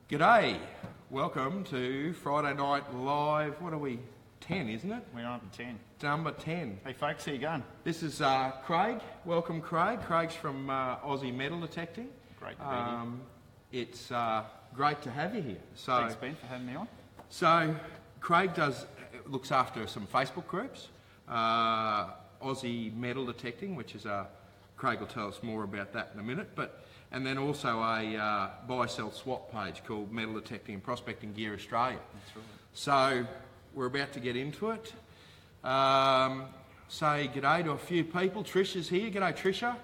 G'day, welcome to Friday Night Live. What are we? 10, isn't it? We're on to 10. Number 10. Hey folks, how you going? This is Craig. Welcome, Craig. Craig's from Ozzy Metal Detecting. Great to be here. It's great to have you here. So, Thanks, Ben, for having me on. So, Craig looks after some Facebook groups. Ozzy Metal Detecting, which is Craig will tell us more about that in a minute. And then also a buy-sell swap page called Metal Detecting and Prospecting Gear Australia. That's right. So we're about to get into it. Say g'day to a few people. Trisha's here. G'day, Trisha.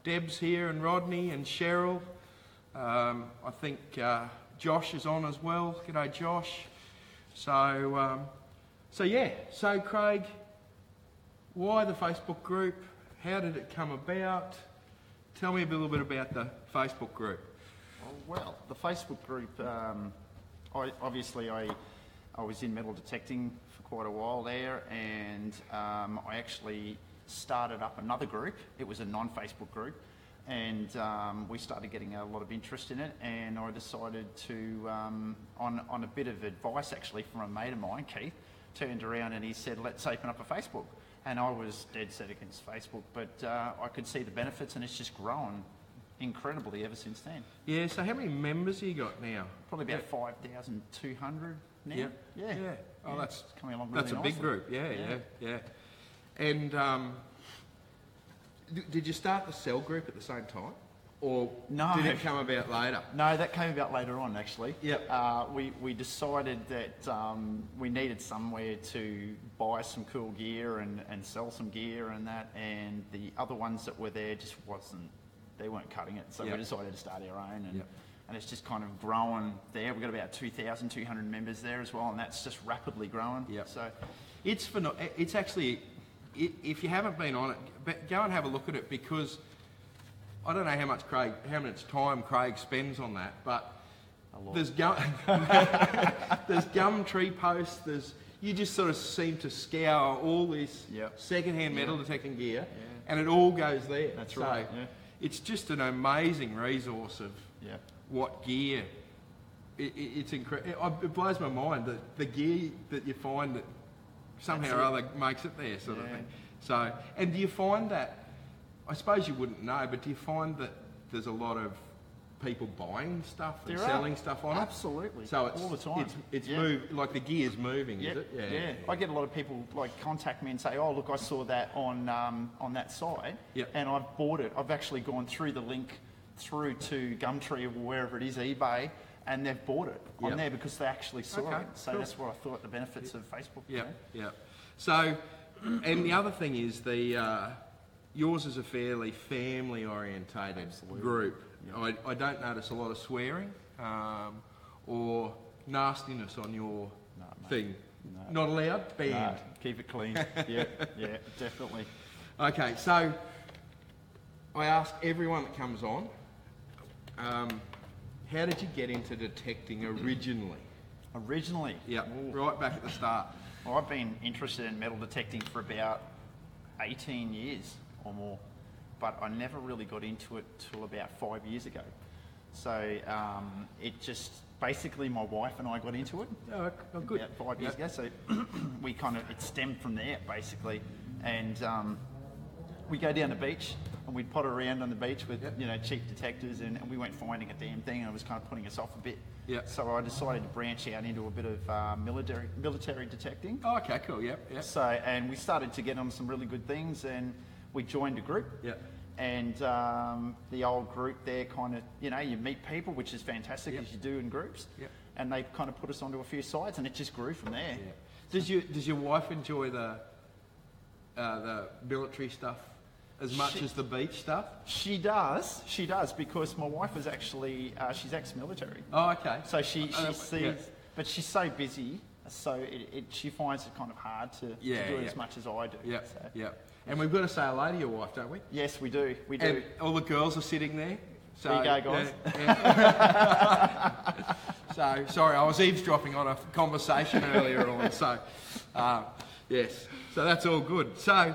Deb's here, and Rodney and Cheryl. I think Josh is on as well. G'day, Josh. So Craig, why the Facebook group? How did it come about? Tell me a little bit about the Facebook group. Well, the Facebook group, I was in metal detecting for quite a while there, and I actually started up another group. It was a non-Facebook group, and we started getting a lot of interest in it, and I decided to, on a bit of advice actually from a mate of mine, Keith, turned around and he said, let's open up a Facebook. And I was dead set against Facebook, but I could see the benefits, and it's just grown incredibly ever since then. Yeah, so how many members have you got now? Probably about 5,200 now. Yeah. Oh, that's coming along really nicely. That's a big group, yeah. And did you start the cell group at the same time? Or no. Did it come about later? No, that came about later on, actually. Yep. We decided that we needed somewhere to buy some cool gear and sell some gear and that, and the other ones that were there just they weren't cutting it, so we decided to start our own, and it's just kind of growing there. We've got about 2,200 members there as well, and that's just rapidly growing. Yep. So it's actually, if you haven't been on it, go and have a look at it, because I don't know how much time Craig spends on that, but there's Gumtree posts. You just sort of seem to scour all this second-hand metal detecting gear, and it all goes there. That's right. So it's just an amazing resource of what gear. It's incredible. It blows my mind that the gear that you find that somehow or other makes it there, sort of thing. So, and do you find that? I suppose you wouldn't know, but do you find that there's a lot of people buying stuff and selling stuff on it? Absolutely. So it's all the time. It's like the gear's moving, is it? Yeah. I get a lot of people contact me and say, "Oh, look, I saw that on that site, and I've bought it. I've actually gone through the link through to Gumtree or wherever it is, eBay, and they've bought it on there because they actually saw it." So that's what I thought the benefits of Facebook. Yeah. So, and the other thing is yours is a fairly family-orientated group. Yep. I don't notice a lot of swearing or nastiness on your thing. No. Not allowed? Banned? No. Keep it clean. yeah, definitely. Okay, so I ask everyone that comes on, how did you get into detecting originally? Originally? Yeah, right back at the start. Well, I've been interested in metal detecting for about 18 years or more, but I never really got into it till about 5 years ago. So it just basically my wife and I got into it. Oh, good. About 5 years ago. So it stemmed from there basically, and we go down the beach and we'd potter around on the beach with cheap detectors, and we weren't finding a damn thing, and it was kind of putting us off a bit. Yeah. So I decided to branch out into a bit of military detecting. Oh, okay, cool. Yep. So and we started to get on some really good things, and we joined a group. Yeah. And the old group there kind of, you meet people, which is fantastic as you do in groups. Yeah. And they kind of put us onto a few sites, and it just grew from there. Yeah. Does your wife enjoy the military stuff as much as the beach stuff? She does, because my wife is actually, she's ex-military. Oh, okay. So she sees, but she's so busy, so she finds it kind of hard to do it as much as I do. Yeah, so. And we've got to say hello to your wife, don't we? Yes, we do. And all the girls are sitting there. So, there you go, guys. So, sorry, I was eavesdropping on a conversation earlier on. So, yes. So that's all good. So,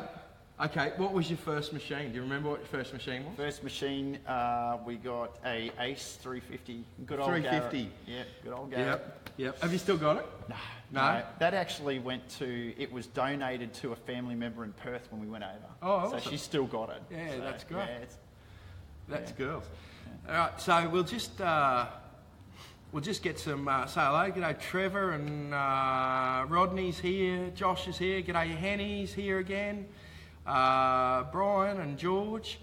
Okay, what was your first machine? Do you remember what your first machine was? First machine, we got a Ace 350. Good old 350. Garrett. Yeah, good old Garrett. Yep. Have you still got it? No. That actually it was donated to a family member in Perth when we went over. Oh, awesome. So she's still got it. Yeah, so, that's great. Yeah, that's girls. Yeah. All right, so we'll just get some, say hello. G'day Trevor and Rodney's here, Josh is here, g'day Henny's here again, Brian and George,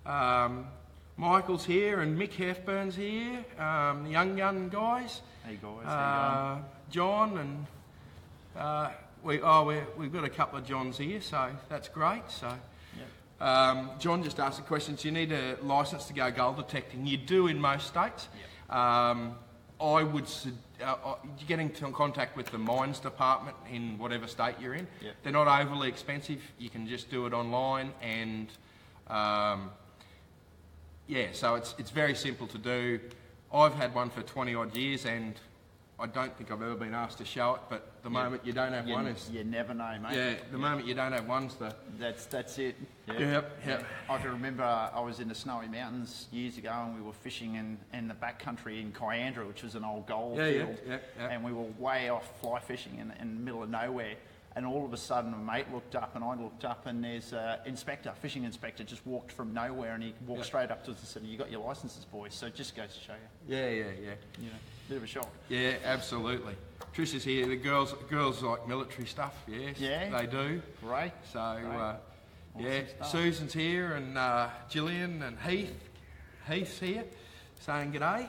Michael's here and Mick Heffburn's here, the Young Gun guys. Hey guys, how you going? John and we've got a couple of Johns here, so that's great. So. John just asked a question, do you need a licence to go gold detecting? You do in most states. Yep. I would get into contact with the mines department in whatever state you're in. Yep. They're not overly expensive. You can just do it online, and so it's very simple to do. I've had one for 20 odd years, and I don't think I've ever been asked to show it, but the moment you don't have one is... You never know, mate. Yeah, the moment you don't have one's the... That's it. Yep. I can remember I was in the Snowy Mountains years ago, and we were fishing in the backcountry in Kyandra, which was an old gold field. And we were way off fly fishing in the middle of nowhere. And all of a sudden, a mate looked up, and I looked up, and there's an fishing inspector, just walked from nowhere, and he walked straight up to us and said, "You got your licences, boys." So it just goes to show you. Yeah. You know, bit of a shock. Yeah, absolutely. Trish is here. The girls like military stuff. Yes, they do. Great. So, Awesome stuff. Susan's here, and Gillian and Heath's here, saying g'day.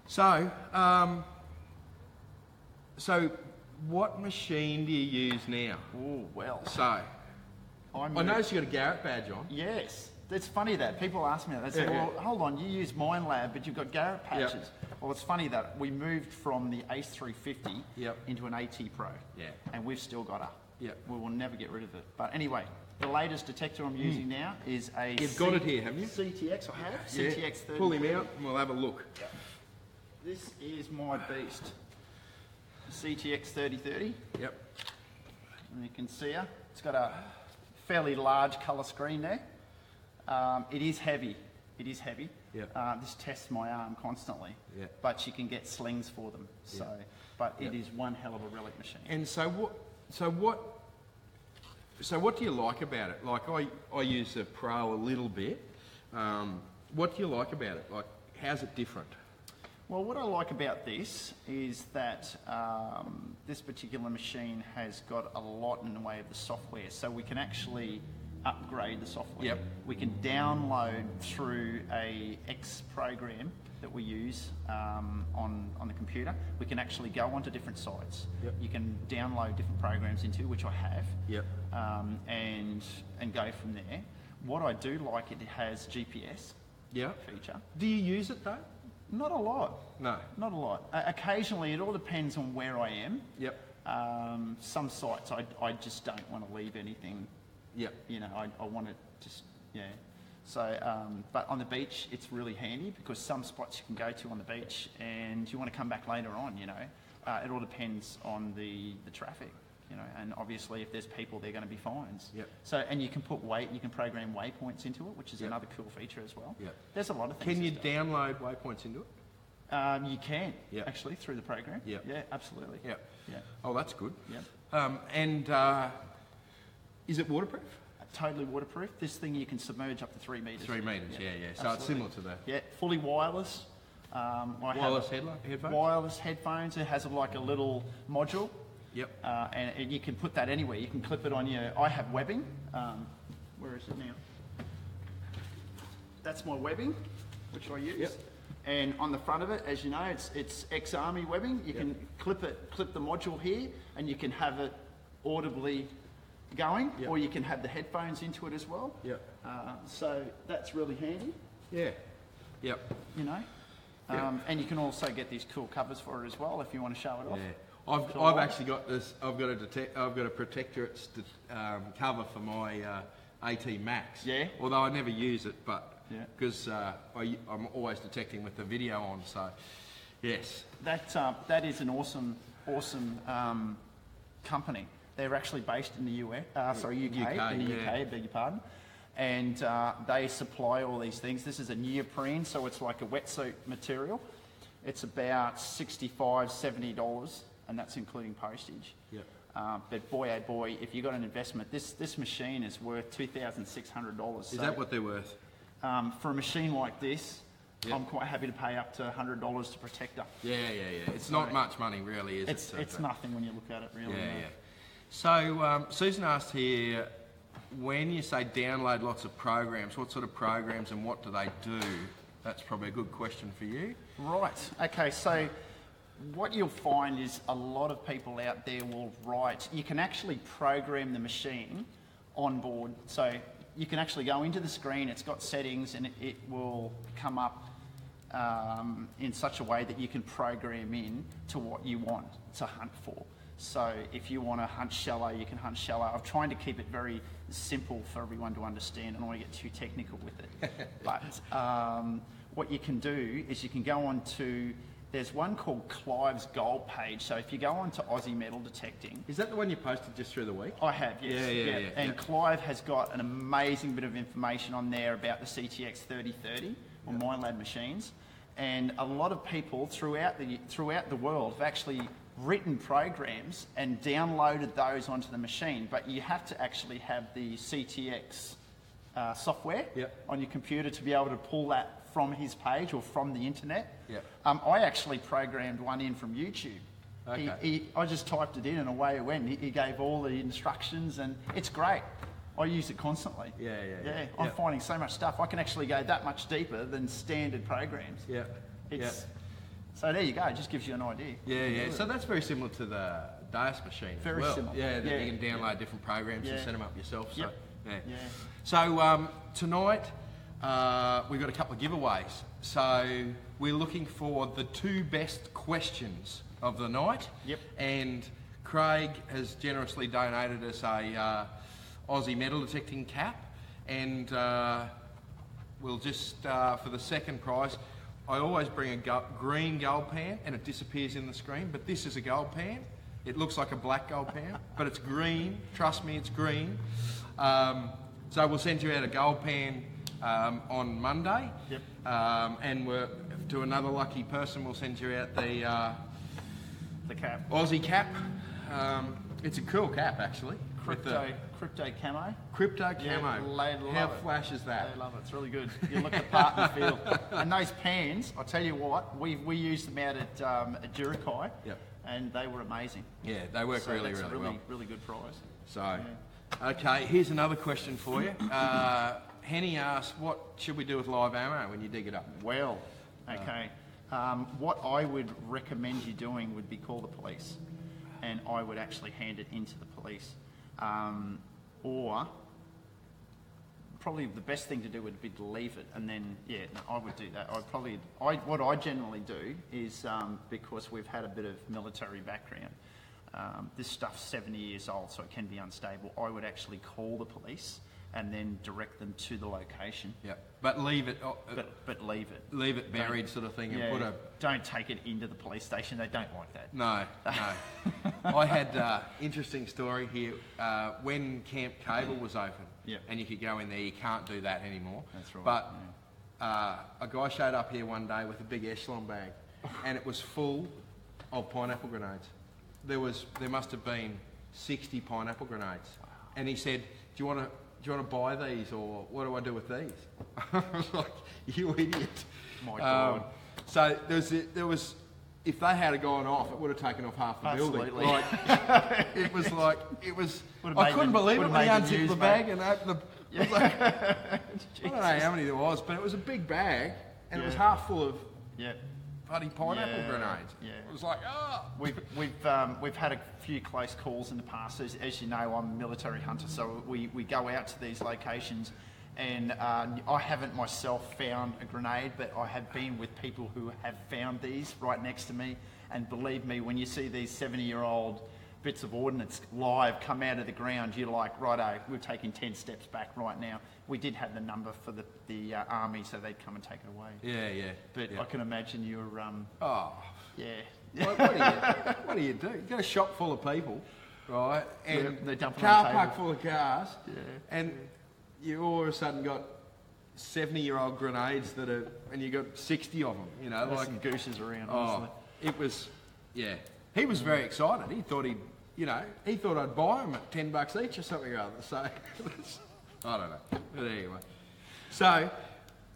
So, what machine do you use now? Oh, well. So, I noticed you got a Garrett badge on. Yes. It's funny that people ask me that. They say, well, hold on, you use Mine Lab, but you've got Garrett patches. Yep. Well, it's funny that we moved from the Ace 350 into an AT Pro. Yeah. And we've still got her. Yep. We will never get rid of it. But anyway, the latest detector I'm using now is a... You've got it here, haven't you? CTX, I have. CTX3030. Pull him out and we'll have a look. Yep. This is my beast. CTX3030. Yep. And you can see her. It's got a fairly large colour screen there. It is heavy. Yep. This tests my arm constantly. Yep. But you can get slings for them. So, but it is one hell of a relic machine. And so what do you like about it? Like I use the Pro a little bit. What do you like about it? Like, how's it different? Well, what I like about this is that this particular machine has got a lot in the way of the software, so we can actually upgrade the software. Yep. We can download through a X program that we use on the computer. We can actually go onto different sites. Yep. You can download different programs into, which I have, and go from there. What I do like, it has GPS feature. Do you use it though? Not a lot. No. Not a lot. Occasionally, it all depends on where I am. Yep. Some sites, I just don't want to leave anything. Yep. You know, I want to just, So, but on the beach, it's really handy because some spots you can go to on the beach and you want to come back later on, you know. It all depends on the traffic, you know, and obviously if there's people, they're going to be fines. Yep. So, and you can program waypoints into it, which is another cool feature as well. Yep. There's a lot of things. Can you download waypoints into it? You can, actually, through the program. Yep. Yeah, absolutely. Yep. Yeah. Oh, that's good. Yep. Is it waterproof? Totally waterproof. This thing you can submerge up to 3 metres. 3 metres, So absolutely. It's similar to that. Yeah, fully wireless. Wireless headphones? Wireless headphones. It has like a little module. Yep. And you can put that anywhere. You can clip it on your... I have webbing. Where is it now? That's my webbing, which I use. Yep. And on the front of it, as you know, it's ex-army webbing. You can clip the module here, and you can have it audibly going, or you can have the headphones into it as well. Yep. So that's really handy. Yeah. Yep. You know, and you can also get these cool covers for it as well if you want to show it off. Yeah. I've actually got this. I've got a protectorate cover for my AT Max. Yeah. Although I never use it, but because I'm always detecting with the video on. So yes. That is an awesome company. They're actually based in the UK, UK, in the UK, beg your pardon. And they supply all these things. This is a neoprene, so it's like a wetsuit material. It's about $65, $70, and that's including postage. Yep. But boy, oh boy, if you got an investment, this machine is worth $2,600. Is that what they're worth? For a machine like this, Yep. I'm quite happy to pay up to $100 to protect her. Yeah. It's not much money, really, is it? It's nothing when you look at it, really. Yeah. So Susan asked here, when you say download lots of programs, what sort of programs and what do they do? That's probably a good question for you. Right. Okay, so what you'll find is a lot of people out there will write, you can actually program the machine on board. So you can actually go into the screen, it's got settings, and it will come up in such a way that you can program in to what you want to hunt for. So if you want to hunt shallow, you can hunt shallow. I'm trying to keep it very simple for everyone to understand. I don't want to get too technical with it. But what you can do is you can go on to, there's one called Clive's Gold page. So if you go on to Ozzy Metal Detecting. Is that the one you posted just through the week? I have, yes. Yeah. And Clive has got an amazing bit of information on there about the CTX3030 or MineLab machines. And a lot of people throughout the world have actually written programs and downloaded those onto the machine, but you have to actually have the CTX software on your computer to be able to pull that from his page or from the internet. I actually programmed one in from YouTube. Okay. I just typed it in and away it went. He gave all the instructions and it's great. I use it constantly. Yeah. I'm finding so much stuff. I can actually go that much deeper than standard programs. So there you go. It just gives you an idea. Yeah. So that's very similar to the Deus machine. Very similar. Yeah, that you can download different programs and set them up yourself. So, Yeah. So tonight we've got a couple of giveaways. So we're looking for the 2 best questions of the night. And Craig has generously donated us a Ozzy Metal Detecting cap, and we'll just for the second prize, I always bring a green gold pan and it disappears in the screen, but this is a gold pan. It looks like a black gold pan, but it's green. Trust me, it's green. So we'll send you out a gold pan on Monday, and to another lucky person we'll send you out the cap. Aussie cap. It's a cool cap, actually. Crypto camo. Crypto camo. How flash is that? They love it. It's really good. You look the part in the field. And those pans, I'll tell you what, we used them out at Jurikai, and they were amazing. Yeah, they work really well. Really good prize. So, okay, here's another question for you. Henny asked, what should we do with live ammo when you dig it up? Well, okay. What I would recommend you doing would be call the police, and I would actually hand it into the police. Or probably the best thing to do would be to leave it, and then I would do that. What I generally do is because we've had a bit of military background, this stuff's 70 years old, so it can be unstable. I would actually call the police and then direct them to the location. But leave it. But leave it. Leave it buried, sort of thing, and put a. Don't take it into the police station. They don't like that. No. I had interesting story here when Camp Cable was open, and you could go in there. You can't do that anymore. That's right. But a guy showed up here one day with a big echelon bag, and it was full of pineapple grenades. There must have been 60 pineapple grenades, and he said, "Do you want to buy these, or what do I do with these?" I was like, "You idiot!" My God. So there was, if they had gone off, it would have taken off half the building. Absolutely. It was. I couldn't believe it when he unzipped the bag and opened the. I don't know how many there was, but it was a big bag, and it was half full of. Bloody pineapple grenades. It was like, We've had a few close calls in the past. As you know, I'm a military hunter, so we go out to these locations, and I haven't myself found a grenade, but I have been with people who have found these right next to me. And believe me, when you see these 70-year-old bits of ordnance live come out of the ground, you're like, righto, we're taking 10 steps back right now. We did have the number for the army, so they'd come and take it away. But I can imagine you're... What do you do? You got a shop full of people, right? And Yep, they dump it car on the park table. full of cars, and you all of a sudden got 70-year-old grenades that are, and you got 60 of them. You know, There's like some gooses around, oh, honestly. it was, yeah. He was very excited. He thought he thought I'd buy them at $10 each or something or other. So I don't know. But anyway, so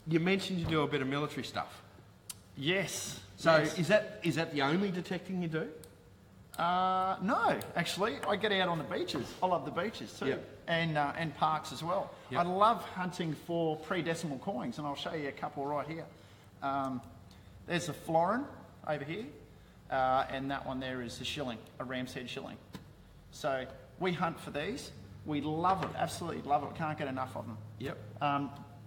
you mentioned you do a bit of military stuff. Yes. So yes. is that the only detecting you do? No, actually, I get out on the beaches. I love the beaches too, Yep. and parks as well. Yep. I love hunting for pre-decimal coins, and I'll show you a couple right here. There's a florin over here, and that one there is a shilling, a ram's head shilling. So we hunt for these. We love it, absolutely love it. Can't get enough of them. Yep.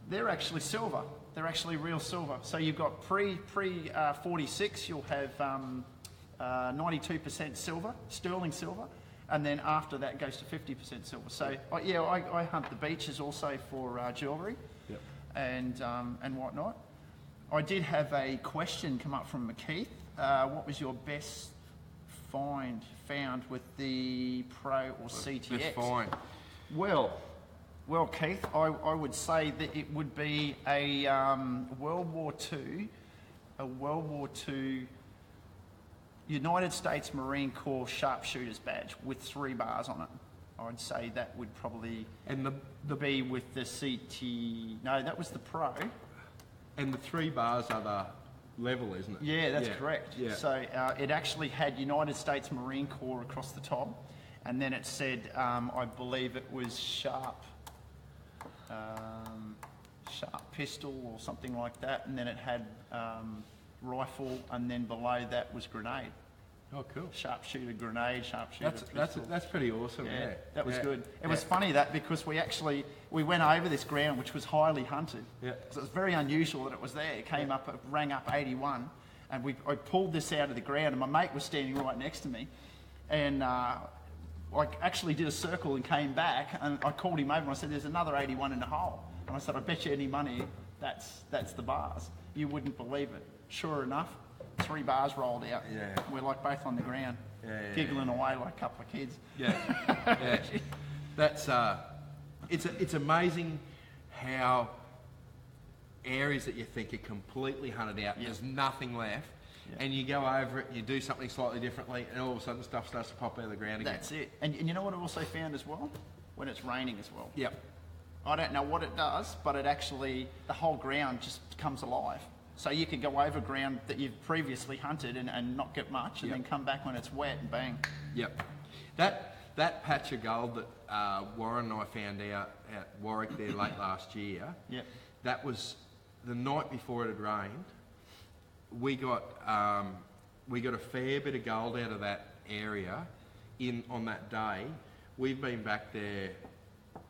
They're actually silver. They're actually real silver. So you've got pre 46, you'll have 92% silver, sterling silver, and then after that goes to 50% silver. So I hunt the beaches also for jewellery, Yep. and whatnot. I did have a question come up from McKeith. What was your best found with the Pro or CTX? Best find. Well, Keith, I would say that it would be a World War II United States Marine Corps sharpshooters badge with 3 bars on it. I'd say that would probably And be with the CT. No, that was the Pro. and the 3 bars are the level, isn't it? Yeah, that's correct. Yeah. So it actually had United States Marine Corps across the top, and then it said, I believe it was sharp pistol or something like that, and then it had rifle, and then below that was grenade. Oh, cool. Sharpshooter grenade, sharpshooter pistol. That's pretty awesome. Yeah, that was good. It Yeah. was funny that because we went over this ground which was highly hunted. Yeah. So it was very unusual that it was there. It came up, it rang up 81, and I pulled this out of the ground, and my mate was standing right next to me, and I actually did a circle and came back, and I called him over and I said, "There's another 81 in the hole," and I said, "I bet you any money that's the bars." You wouldn't believe it. Sure enough, 3 bars rolled out. Yeah. We're like both on the ground, giggling away like a couple of kids. Yeah, yeah. That's it's amazing how areas that you think are completely hunted out, there's nothing left, and you go over it, and you do something slightly differently, and all of a sudden stuff starts to pop out of the ground again. That's it. And you know what I also found as well? When it's raining as well. Yep. I don't know what it does, but it actually, the whole ground just comes alive. So you could go over ground that you've previously hunted and not get much, and then come back when it's wet and bang. Yep. That patch of gold that Warren and I found out at Warwick there late last year, that was the night before it had rained. We got a fair bit of gold out of that area on that day. We've been back there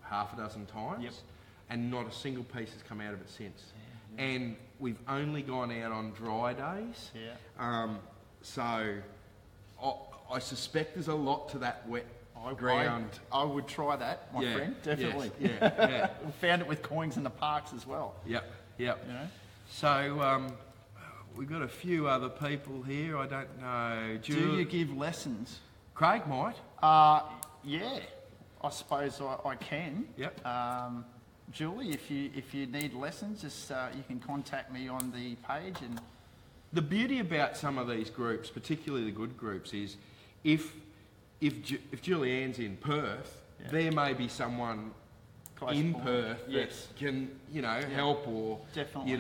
half a dozen times, and not a single piece has come out of it since. And we've only gone out on dry days. So I suspect there's a lot to that wet ground. I would try that, my friend, definitely. Yes, yeah. We found it with coins in the parks as well. Yep. You know? So we've got a few other people here. I don't know. Do you give lessons? Craig might. Yeah, I suppose I can. Yep. Julie, if you need lessons, just you can contact me on the page. And the beauty about some of these groups, particularly the good groups, is if Julianne's in Perth, there may be someone Close in by. Perth that can help or Definitely.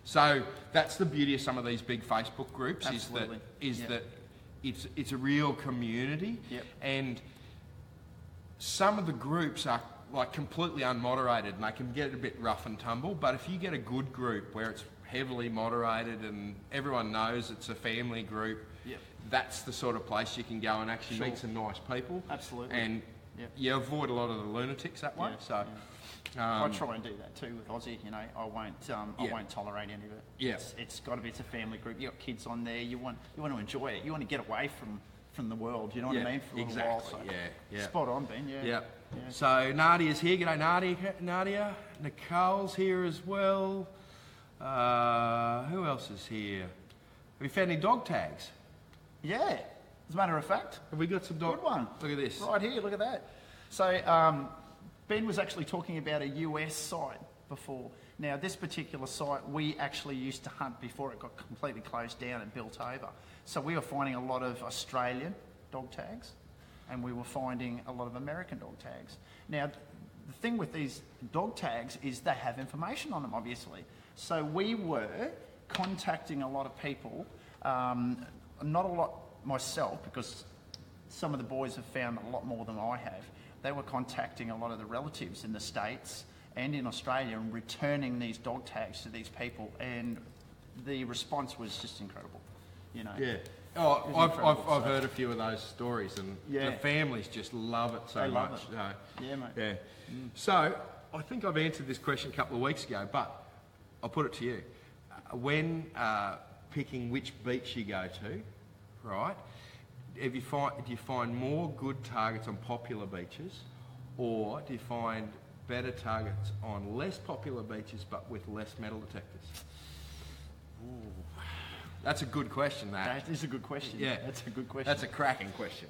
So that's the beauty of some of these big Facebook groups. Absolutely. is that it's a real community, and some of the groups are like completely unmoderated and they can get a bit rough and tumble, but if you get a good group where it's heavily moderated and everyone knows it's a family group, that's the sort of place you can go and actually meet some nice people. Absolutely. And you avoid a lot of the lunatics that way. I try and do that too with Ozzy. You know, I won't tolerate any of it. It's got to be. It's a family group. You got kids on there. You want to enjoy it. You want to get away from the world. You know what I mean? For a little while. So spot on, Ben. Yeah. So Nadia's here. G'day, Nadia. Nicole's here as well. Who else is here? Have you found any dog tags? Yeah. As a matter of fact, Have we got some good one. Look at this. Right here, look at that. So Ben was actually talking about a US site before. Now, this particular site, we actually used to hunt before it got completely closed down and built over. So we were finding a lot of Australian dog tags, and we were finding a lot of American dog tags. Now, the thing with these dog tags is they have information on them, obviously. So we were contacting a lot of people, not a lot myself, because some of the boys have found a lot more than I have. They were contacting a lot of the relatives in the States and in Australia and returning these dog tags to these people, and the response was just incredible, you know. Yeah. Oh, I've heard a few of those stories, and Yeah. the families just love it so They love much. it. So, Yeah, mate. yeah. So I think I've answered this question a couple of weeks ago, but I'll put it to you. When picking which beach you go to, right? Do you find more good targets on popular beaches, or do you find better targets on less popular beaches but with less metal detectors? Ooh. That's a good question, that. That is a good question. Yeah. That's a good question. That's a cracking question.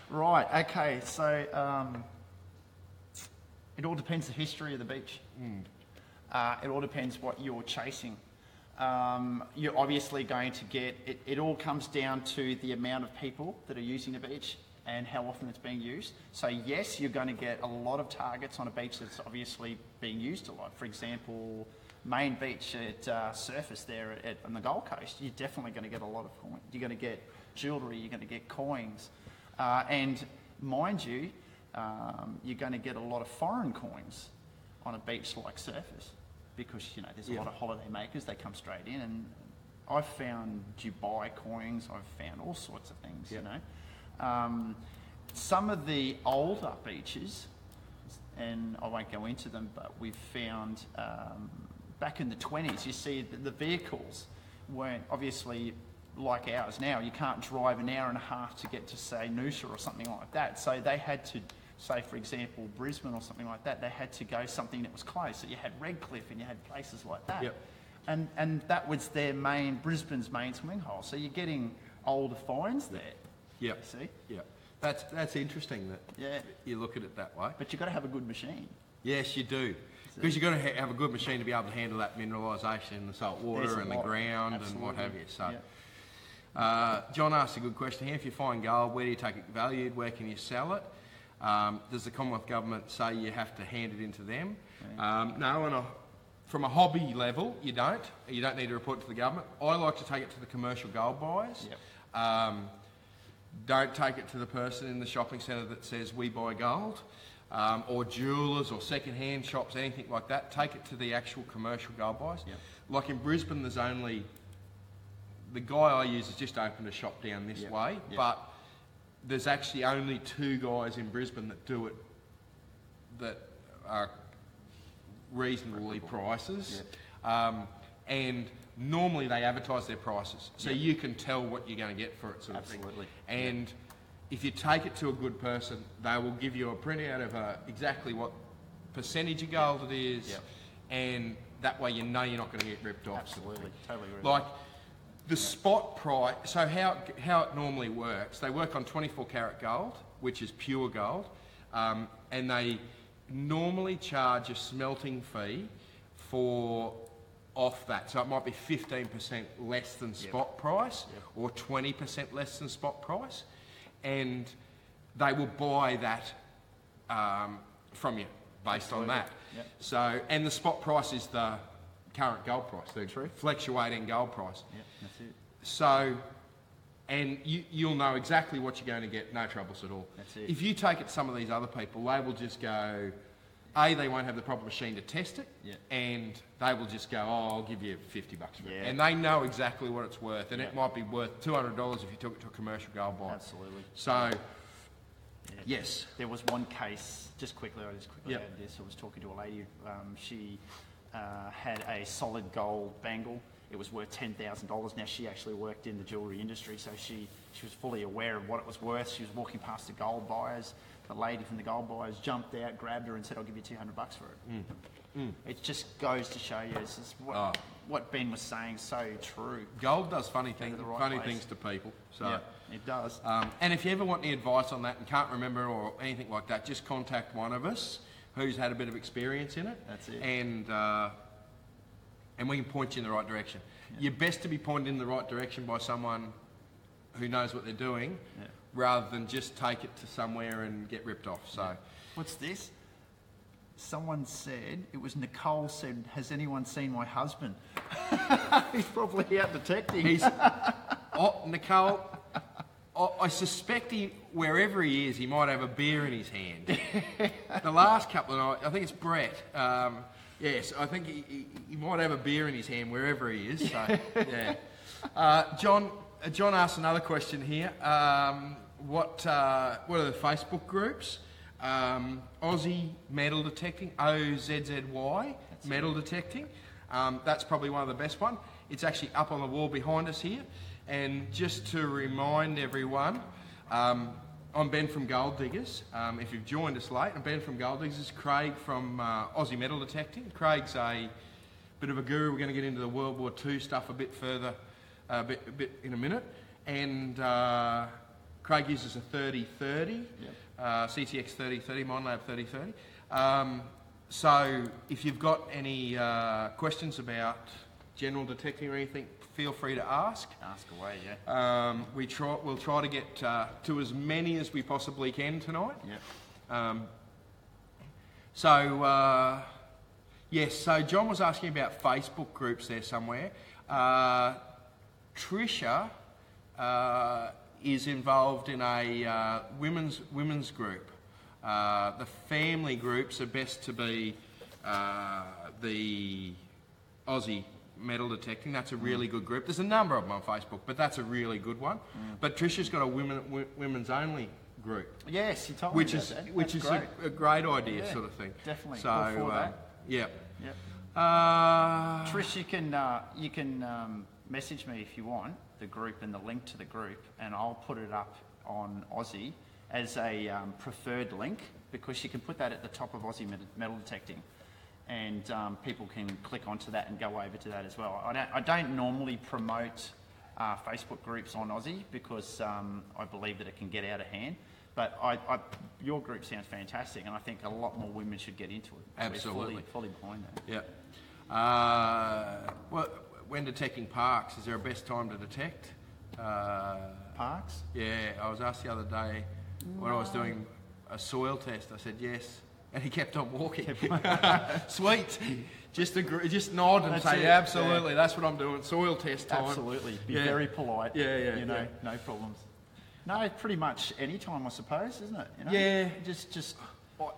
Right, okay, so it all depends the history of the beach. It all depends what you're chasing. You're obviously going to get, it all comes down to the amount of people that are using the beach and how often it's being used. So yes, you're going to get a lot of targets on a beach that's obviously being used a lot. For example, Main Beach at Surface there on the Gold Coast, you're definitely going to get a lot of coins. You're going to get jewellery, you're going to get coins. And mind you, you're going to get a lot of foreign coins on a beach like Surface, because, you know, there's a lot of holiday makers, they come straight in, and I've found Dubai coins, I've found all sorts of things, you know. Some of the older beaches, and I won't go into them, but we've found back in the 20s, you see the vehicles weren't obviously like ours now. You can't drive an hour and a half to get to, say, Noosa or something like that. So they had to, say, for example, Brisbane or something like that, they had to go something that was close. So you had Redcliffe and you had places like that. Yep. And that was their Brisbane's main swimming hole. So you're getting older finds there. Yep. See? Yeah. That's interesting that you look at it that way. But you've got to have a good machine. Yes, you do. Because you've got to have a good machine to be able to handle that mineralisation in the salt water and the ground and what have you. So, John asked a good question here. If you find gold, where do you take it valued? Where can you sell it? Does the Commonwealth Government say you have to hand it into them? No, from a hobby level, you don't. You don't need to report it to the government. I like to take it to the commercial gold buyers. Don't take it to the person in the shopping centre that says we buy gold. Or jewellers or second-hand shops, anything like that. Take it to the actual commercial gold buyers. Like in Brisbane, there's only... The guy I use has just opened a shop down this way, but there's actually only 2 guys in Brisbane that do it that are reasonably prices. And normally they advertise their prices, so you can tell what you're going to get for it, sort of thing. And if you take it to a good person, they will give you a printout of exactly what percentage of gold it is, and that way you know you're not going to get ripped off. Absolutely, totally agree. Like the spot price, so how it normally works, they work on 24 karat gold, which is pure gold, and they normally charge a smelting fee for off that. So it might be 15% less than spot price or 20% less than spot price. And they will buy that from you based on that. So, and the spot price is the current gold price, the fluctuating gold price. That's it. So, and you'll know exactly what you're going to get, no troubles at all. That's it. If you take it to some of these other people, they will just go, they won't have the proper machine to test it, and they will just go, I'll give you $50 for it. And they know exactly what it's worth, and it might be worth $200 if you took it to a commercial gold buyer. Absolutely. So, yes. There was one case, I'll just quickly add this. I was talking to a lady, she had a solid gold bangle. It was worth $10,000. Now, she actually worked in the jewellery industry, so she was fully aware of what it was worth. She was walking past the gold buyers. The lady from the gold buyers jumped out, grabbed her and said, I'll give you $200 for it. It just goes to show you this is what Ben was saying, so true. Gold does funny things, right things to people. So Yeah, it does. and if you ever want any advice on that and can't remember or anything like that, just contact one of us who's had a bit of experience in it. That's it. And we can point you in the right direction. You're best to be pointed in the right direction by someone who knows what they're doing, rather than just take it to somewhere and get ripped off. So, What's this? Someone said, it was Nicole said, has anyone seen my husband? He's probably out detecting. Nicole, I suspect wherever he is, he might have a beer in his hand. The last couple of nights, I think it's Brett. Yes, I think he might have a beer in his hand wherever he is. So, yeah. John asked another question here. What are the Facebook groups? Ozzy Metal Detecting, OZZY Metal Detecting. That's probably one of the best one. It's actually up on the wall behind us here. And just to remind everyone, I'm Ben from Gold Diggers. If you've joined us late, I'm Ben from Gold Diggers. This is Craig from Ozzy Metal Detecting. Craig's a bit of a guru. We're going to get into the World War II stuff a bit further, a bit in a minute. And Craig uses a 3030, CTX3030, MineLab 3030. So if you've got any questions about general detecting or anything, feel free to ask. Ask away, yeah. We'll try to get to as many as we possibly can tonight. Yeah. Yes, so John was asking about Facebook groups there somewhere. Tricia is involved in a women's group. The family groups are best to be the Ozzy Metal Detecting. That's a really good group. There's a number of them on Facebook, but that's a really good one. But Tricia's got a women's only group. Yes, you told me about that. Which is a great idea, sort of thing. Definitely. So All for that. yeah. Yep. Trish, you can message me if you want the group and the link to the group, and I'll put it up on Ozzy as a preferred link, because you can put that at the top of Ozzy Metal Detecting, and people can click onto that and go over to that as well. I don't normally promote Facebook groups on Ozzy because I believe that it can get out of hand. But your group sounds fantastic, and I think a lot more women should get into it. Absolutely. Fully behind that. Yeah. When detecting parks, is there a best time to detect? Parks? Yeah, I was asked the other day when I was doing a soil test. I said yes, and he kept on walking. Sweet. Just nod and say, it. absolutely, that's what I'm doing. Soil test time. Absolutely. Be very polite. Yeah. No problems. No, pretty much any time, I suppose, isn't it? You know? Yeah. Just.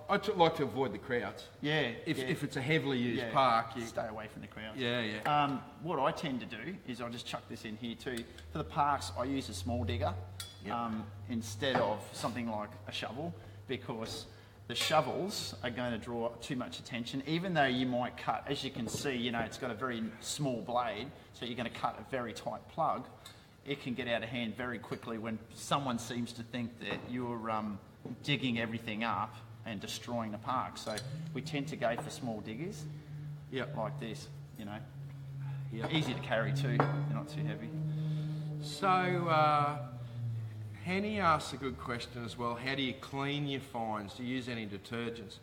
I like to avoid the crowds. Yeah. If it's a heavily used park, you stay away from the crowds. Yeah. What I tend to do is I just chuck this in here too. For the parks, I use a small digger instead of something like a shovel, because the shovels are going to draw too much attention. Even though you might cut, as you can see, it's got a very small blade, so you're going to cut a very tight plug. It can get out of hand very quickly when someone seems to think that you're digging everything up and destroying the park. So we tend to go for small diggers, like this, Easy to carry too, they're not too heavy. So, Henny asks a good question as well. How do you clean your finds? Do you use any detergents?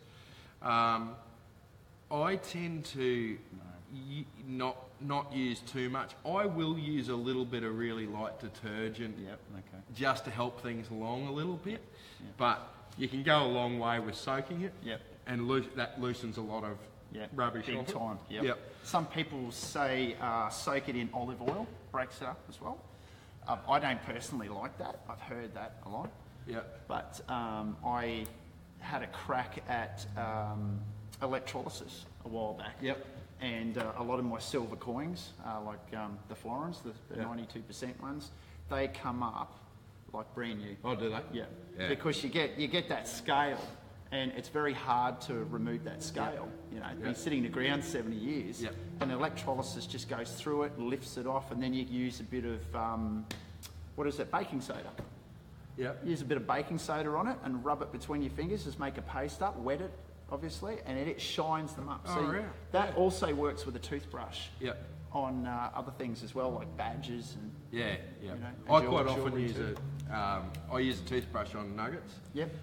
I tend to not use too much. I will use a little bit of really light detergent just to help things along a little bit, but you can go a long way with soaking it, and that loosens a lot of rubbish. Big time. Yep. Some people say soak it in olive oil, breaks it up as well. I don't personally like that. I've heard that a lot. But I had a crack at electrolysis a while back. And a lot of my silver coins, like the florins, the 92% ones, they come up like brand new. Oh, do they? Yeah. Because you get that scale, and it's very hard to remove that scale. It's been sitting in the ground 70 years, and electrolysis just goes through it, lifts it off, and then you use a bit of baking soda. Use a bit of baking soda on it and rub it between your fingers, just make a paste up, wet it, obviously, and it shines them up. Oh, So really? that also works with a toothbrush. Yep. On other things as well, like badges and Yeah, yeah. You know, I and quite often jewellery use too. I use a toothbrush on nuggets. Yep.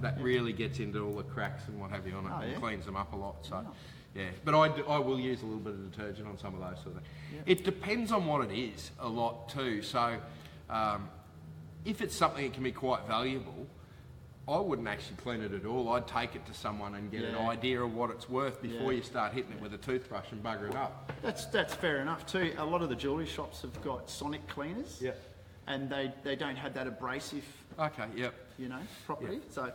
That really gets into all the cracks and what have you on it, Oh, and yeah? cleans them up a lot. So, Oh. yeah. But I will use a little bit of detergent on some of those sort of things. Yep. It depends on what it is a lot too. So, if it's something that can be quite valuable, I wouldn't actually clean it at all. I'd take it to someone and get an Yeah. idea of what it's worth before Yeah. you start hitting it with a toothbrush and bugger it up. That's fair enough too. A lot of the jewellery shops have got sonic cleaners. Yeah. And they don't have that abrasive, Okay, yep. property. Yeah. So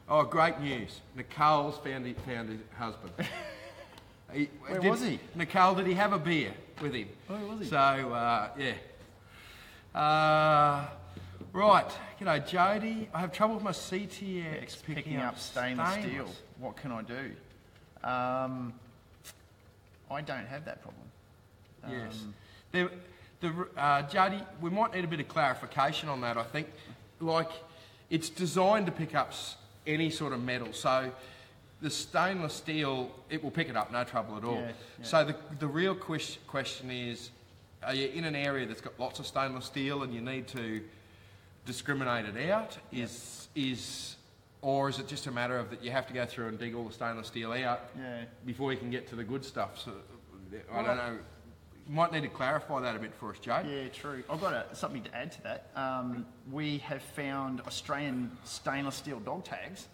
Oh, great news. Nicole's found his husband. Where was he? Nicole, did he have a beer with him? Where was he? So, yeah. Right. G'day, Jody. I have trouble with my CTX it's picking up stainless steel. What can I do? I don't have that problem. Yes. Jody, we might need a bit of clarification on that. I think, like, it's designed to pick up any sort of metal. So the stainless steel, it will pick it up, no trouble at all. Yeah, yeah. So the real question is, are you in an area that's got lots of stainless steel and you need to discriminate it out? Or is it just a matter of that you have to go through and dig all the stainless steel out before you can get to the good stuff? So I don't know. You might need to clarify that a bit for us, Jay. Yeah, true. I've got something to add to that. We have found Australian stainless steel dog tags,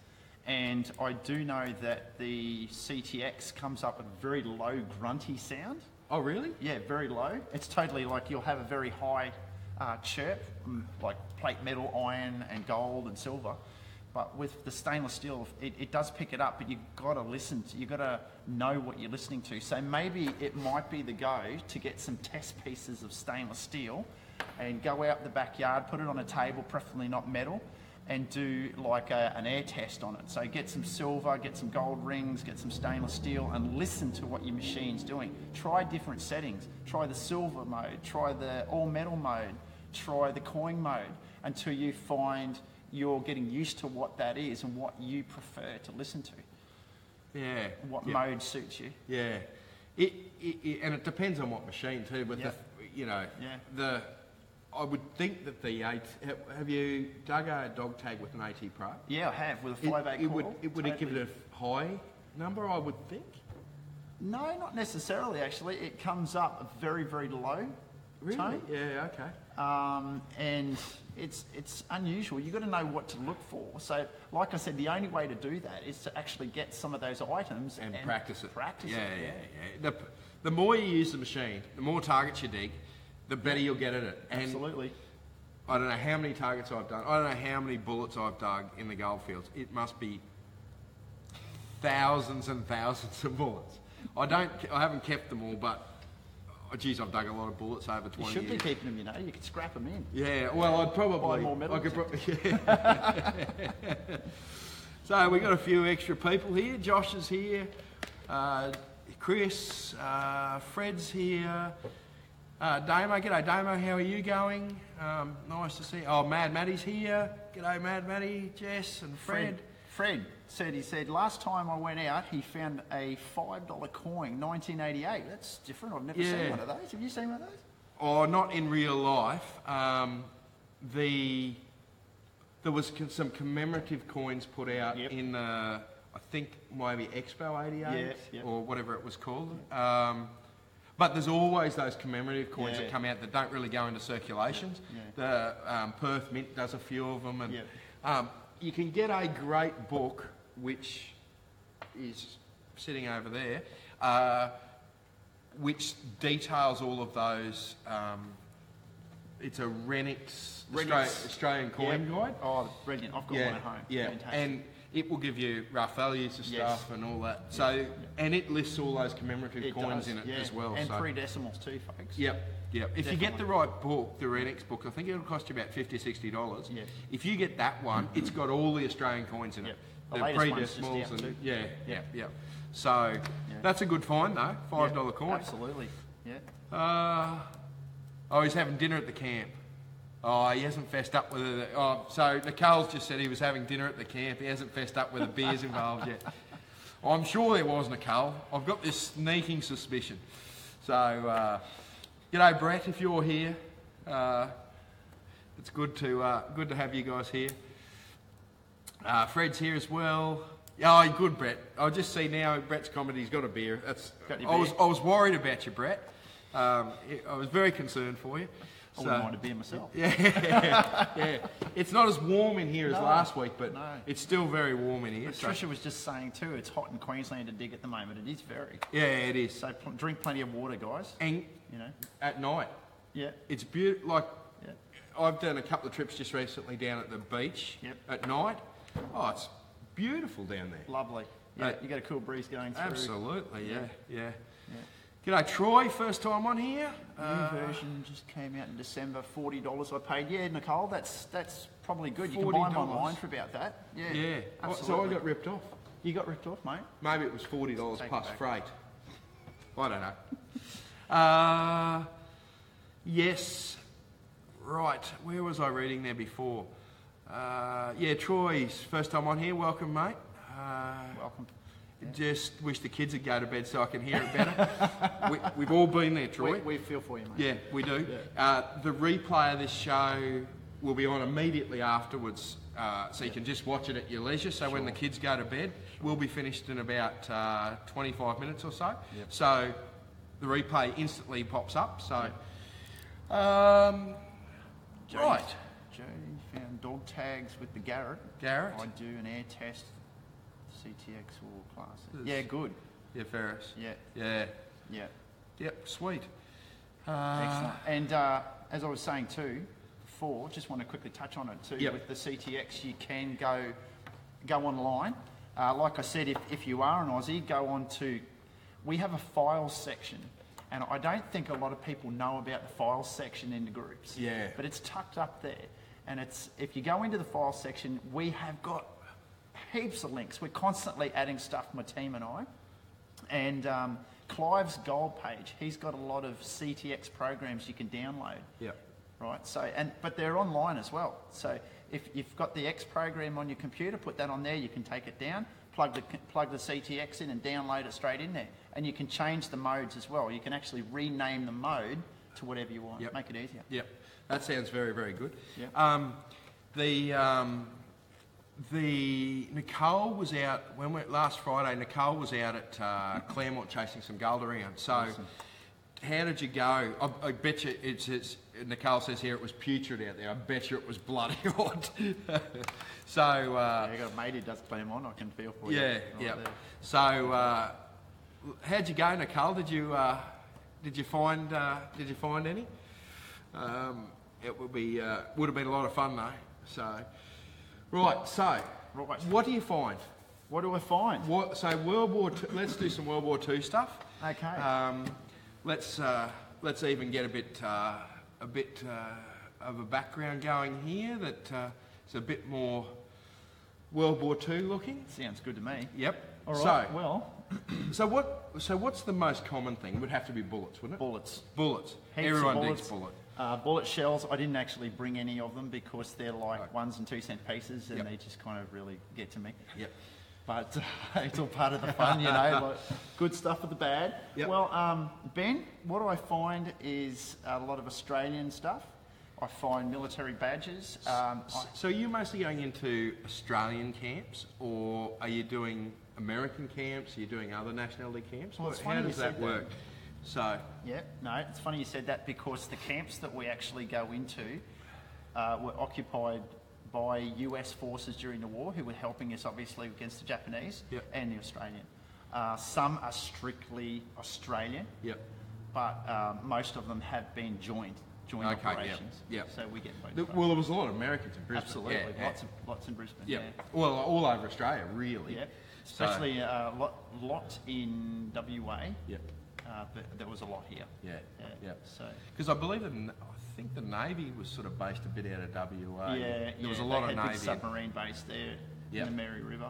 and I do know that the CTX comes up with a very low grunty sound. Oh, really? Yeah, very low. It's totally like you'll have a very high chirp, like plate metal, iron and gold and silver. But with the stainless steel, it does pick it up, but you've got to listen. You've got to know what you're listening to. So maybe it might be the go to get some test pieces of stainless steel and go out in the backyard, put it on a table, preferably not metal, and do like an air test on it. So get some silver, get some gold rings, get some stainless steel, and listen to what your machine's doing. Try different settings. Try the silver mode, try the all metal mode, try the coin mode, until you find you're getting used to what that is and what you prefer to listen to. Yeah. What mode suits you. Yeah. And it depends on what machine too, but I would think that the have you dug a dog tag with an AT Pro? Yeah, I have, with a 5/8 coil. Would it give it a high number, I would think? No, not necessarily actually. It comes up very, very low. Really? Tone. Yeah, okay. And it's unusual. You've got to know what to look for. So, like I said, the only way to do that is to actually get some of those items and practice it. Yeah. The more you use the machine, the more targets you dig, the better you'll get at it. And absolutely. I don't know how many targets I've done. I don't know how many bullets I've dug in the goldfields. It must be thousands and thousands of bullets. I haven't kept them all, but geez, I've dug a lot of bullets over 20 years. You should be keeping them, you could scrap them in. Yeah, well, I'd probably... Buy more metal. So we've got a few extra people here. Josh is here. Chris, Fred's here. Damo, g'day Damo, how are you going? Nice to see you. Oh, Mad Matty's here. G'day Mad Matty, Jess and Fred. Fred said last time I went out he found a $5 coin, 1988. That's different. I've never seen one of those. Have you seen one of those? Oh, not in real life. There was some commemorative coins put out in I think maybe Expo 88 or whatever it was called. But there's always those commemorative coins that come out that don't really go into circulations. The Perth Mint does a few of them, and you can get a great book which is sitting over there, which details all of those. It's a Renix Australian coin guide. Oh, brilliant. I've got one at home. Yeah, fantastic. and it will give you rough values of stuff and all that. So, and it lists all those commemorative coins in it as well. And so. 3 decimals too, folks. Yep. If you get the right book, the Renix book, I think it'll cost you about $50, $60. Yeah. If you get that one, it's got all the Australian coins in it. The The latest one's just pre-decimals out too. yeah. So that's a good find though, $5 coin. Absolutely. Yeah. He's having dinner at the camp. Oh, he hasn't fessed up with it. Oh, so Nicole's just said he was having dinner at the camp. He hasn't fessed up whether beer's involved yet. I'm sure there was, Nicole. I've got this sneaking suspicion. So, g'day Brett, if you're here. It's good to have you guys here. Fred's here as well. Oh, good, Brett. I just see now Brett's commented he's got a beer. I was worried about you, Brett. I was very concerned for you. I wouldn't mind a beer myself. Yeah. It's not as warm in here as last week, but it's still very warm in here. But Trisha was just saying too, it's hot in Queensland to dig at the moment. It is very. Yeah, it is. So drink plenty of water, guys. And at night. Yeah. It's beautiful. Like, I've done a couple of trips just recently down at the beach at night. Oh, it's beautiful down there. Lovely. Yeah, you got a cool breeze going through. Absolutely, yeah. G'day Troy, first time on here. New version just came out in December, $40 I paid. Yeah, Nicole, that's probably good. You can buy them online for about that. Yeah, absolutely. So I got ripped off. You got ripped off, mate? Maybe it was $40 plus freight. I don't know. Yes. Right, where was I reading there before? Troy's first time on here. Welcome, mate. Welcome. Just wish the kids would go to bed so I can hear it better. We've all been there, Troy. We feel for you, mate. Yeah, we do. Yeah. The replay of this show will be on immediately afterwards, so you can just watch it at your leisure. So when the kids go to bed, we'll be finished in about 25 minutes or so. Yep. So the replay instantly pops up. So, right. Jody found dog tags with the Garrett. I do an air test, CTX or classes. Yeah, good. Yeah, Ferris. Yeah. Yep, sweet. Excellent. And as I was saying too before, just want to quickly touch on it too. With the CTX, you can go online. Like I said, if you are an Aussie, go on to. We have a files section. And I don't think a lot of people know about the files section in the groups. Yeah. But it's tucked up there. And if you go into the files section, we have got heaps of links. We're constantly adding stuff, my team and I. And Clive's gold page, he's got a lot of CTX programs you can download. Yeah. Right. So but they're online as well. So if you've got the X program on your computer, put that on there. You can take it down, plug the CTX in, and download it straight in there. And you can change the modes as well. You can actually rename the mode to whatever you want. Make it easier. Yep. That sounds very, very good. Yep. The Nicole was out last Friday. Nicole was out at Claremont chasing some gold around. So, awesome. How did you go? I bet you it's Nicole says here it was putrid out there. I bet you it was bloody hot. So I got a mate who does Claremont. I can feel for you. Yeah. So how'd you go, Nicole? Did you find any? It would have been a lot of fun though. So. Right, so what do you find? What do I find? So World War II, let's do some World War II stuff. Okay. Let's even get a bit of a background going here that is a bit more World War II looking. Sounds good to me. Yep. All right. So what's the most common thing? It would have to be bullets, wouldn't it? Bullets. Everyone digs bullet. Bullet shells, I didn't actually bring any of them because they're like 1 and 2 cent pieces and they just kind of really get to me. Yep. But it's all part of the fun, like good stuff with the bad. Yep. Well, Ben, what I find is a lot of Australian stuff. I find military badges. So are you mostly going into Australian camps, or are you doing American camps? Are you doing other nationality camps? Well, how does that work? So it's funny you said that because the camps that we actually go into were occupied by US forces during the war, who were helping us obviously against the Japanese and the Australian. Some are strictly Australian, but most of them have been joint operations. So we get both. Well, there was a lot of Americans in Brisbane. Absolutely, lots in Brisbane. Well, all over Australia, really. Especially a lot in WA. But there was a lot here. So because I think the Navy was sort of based a bit out of WA. There was a lot of Navy. Big submarine base there in the Mary River.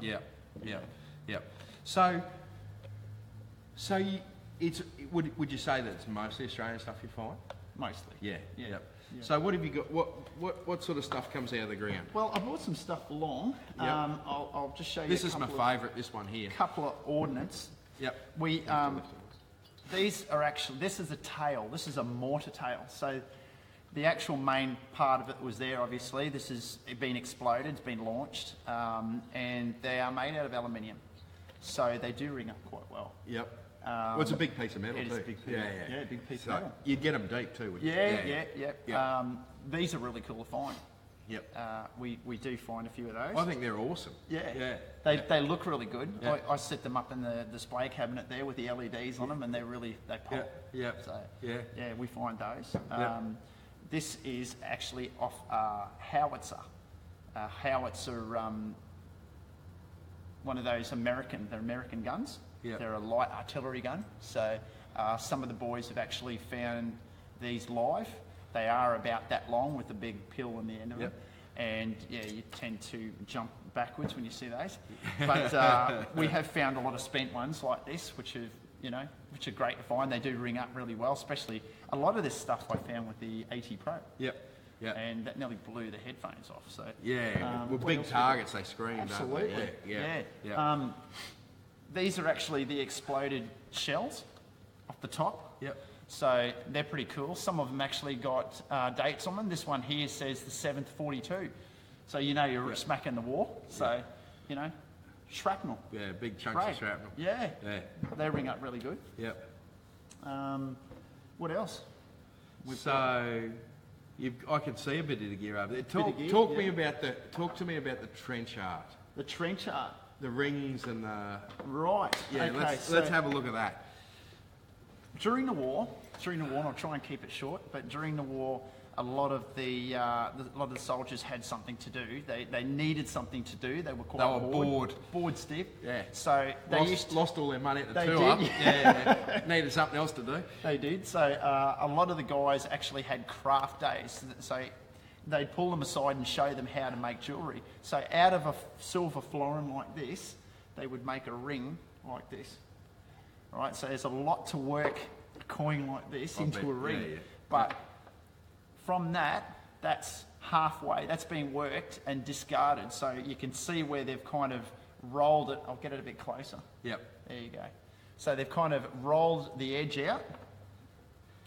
So would you say that it's mostly Australian stuff you find? mostly. Yeah. Yeah. Yep. Yeah. So what have you got? What sort of stuff comes out of the ground? Well, I brought some stuff along. Yep. I'll just show you. This is my favourite. This one here. Couple of ordnance. Yep. We these are actually. This is a tail. This is a mortar tail. So the actual main part of it was there. Obviously, this has been exploded. It's been launched, and they are made out of aluminium, so they do ring up quite well. Yep. Well, it's a big piece of metal It too. is a big piece. Yeah, big piece of metal. You'd get them deep too, wouldn't you? Yeah. These are really cool to find. Yep. We do find a few of those. I think they're awesome. Yeah. They look really good. Yeah. I set them up in the display cabinet there with the LEDs on them, and they pop. Yeah. So Yeah. we find those. Yeah. This is actually off a howitzer. Howitzer, one of those American guns. Yeah. They're a light artillery gun. So some of the boys have actually found these live. They are about that long with a big pill on the end of them. And yeah, you tend to jump backwards when you see those. But we have found a lot of spent ones like this, which are great to find. They do ring up really well, especially a lot of this stuff I found with the AT Pro. Yep. Yeah. And that nearly blew the headphones off. So with big targets, they scream. Absolutely. Don't they? Yeah. These are actually the exploded shells off the top. Yep. So they're pretty cool. Some of them actually got dates on them. This one here says the 7th 42. So you're smack in the war. So, shrapnel. Yeah, big chunks of shrapnel. Yeah. They ring up really good. Yep. What else? I can see a bit of the gear over there. Talk to me about the trench art. The trench art. The rings and the... Right. Yeah, okay, let's have a look at that. During the war, and I'll try and keep it short, but during the war, a lot of the soldiers had something to do. They needed something to do. They were quite bored stiff. Yeah. So they lost all their money at the they tour. did, Yeah. Needed something else to do. They did. So a lot of the guys actually had craft days. So they'd pull them aside and show them how to make jewellery. So out of a silver florin like this, they would make a ring like this. All right, so there's a lot to work a coin like this into a ring. Yeah. But from that's halfway. That's been worked and discarded. So you can see where they've kind of rolled it. I'll get it a bit closer. Yep. There you go. So they've kind of rolled the edge out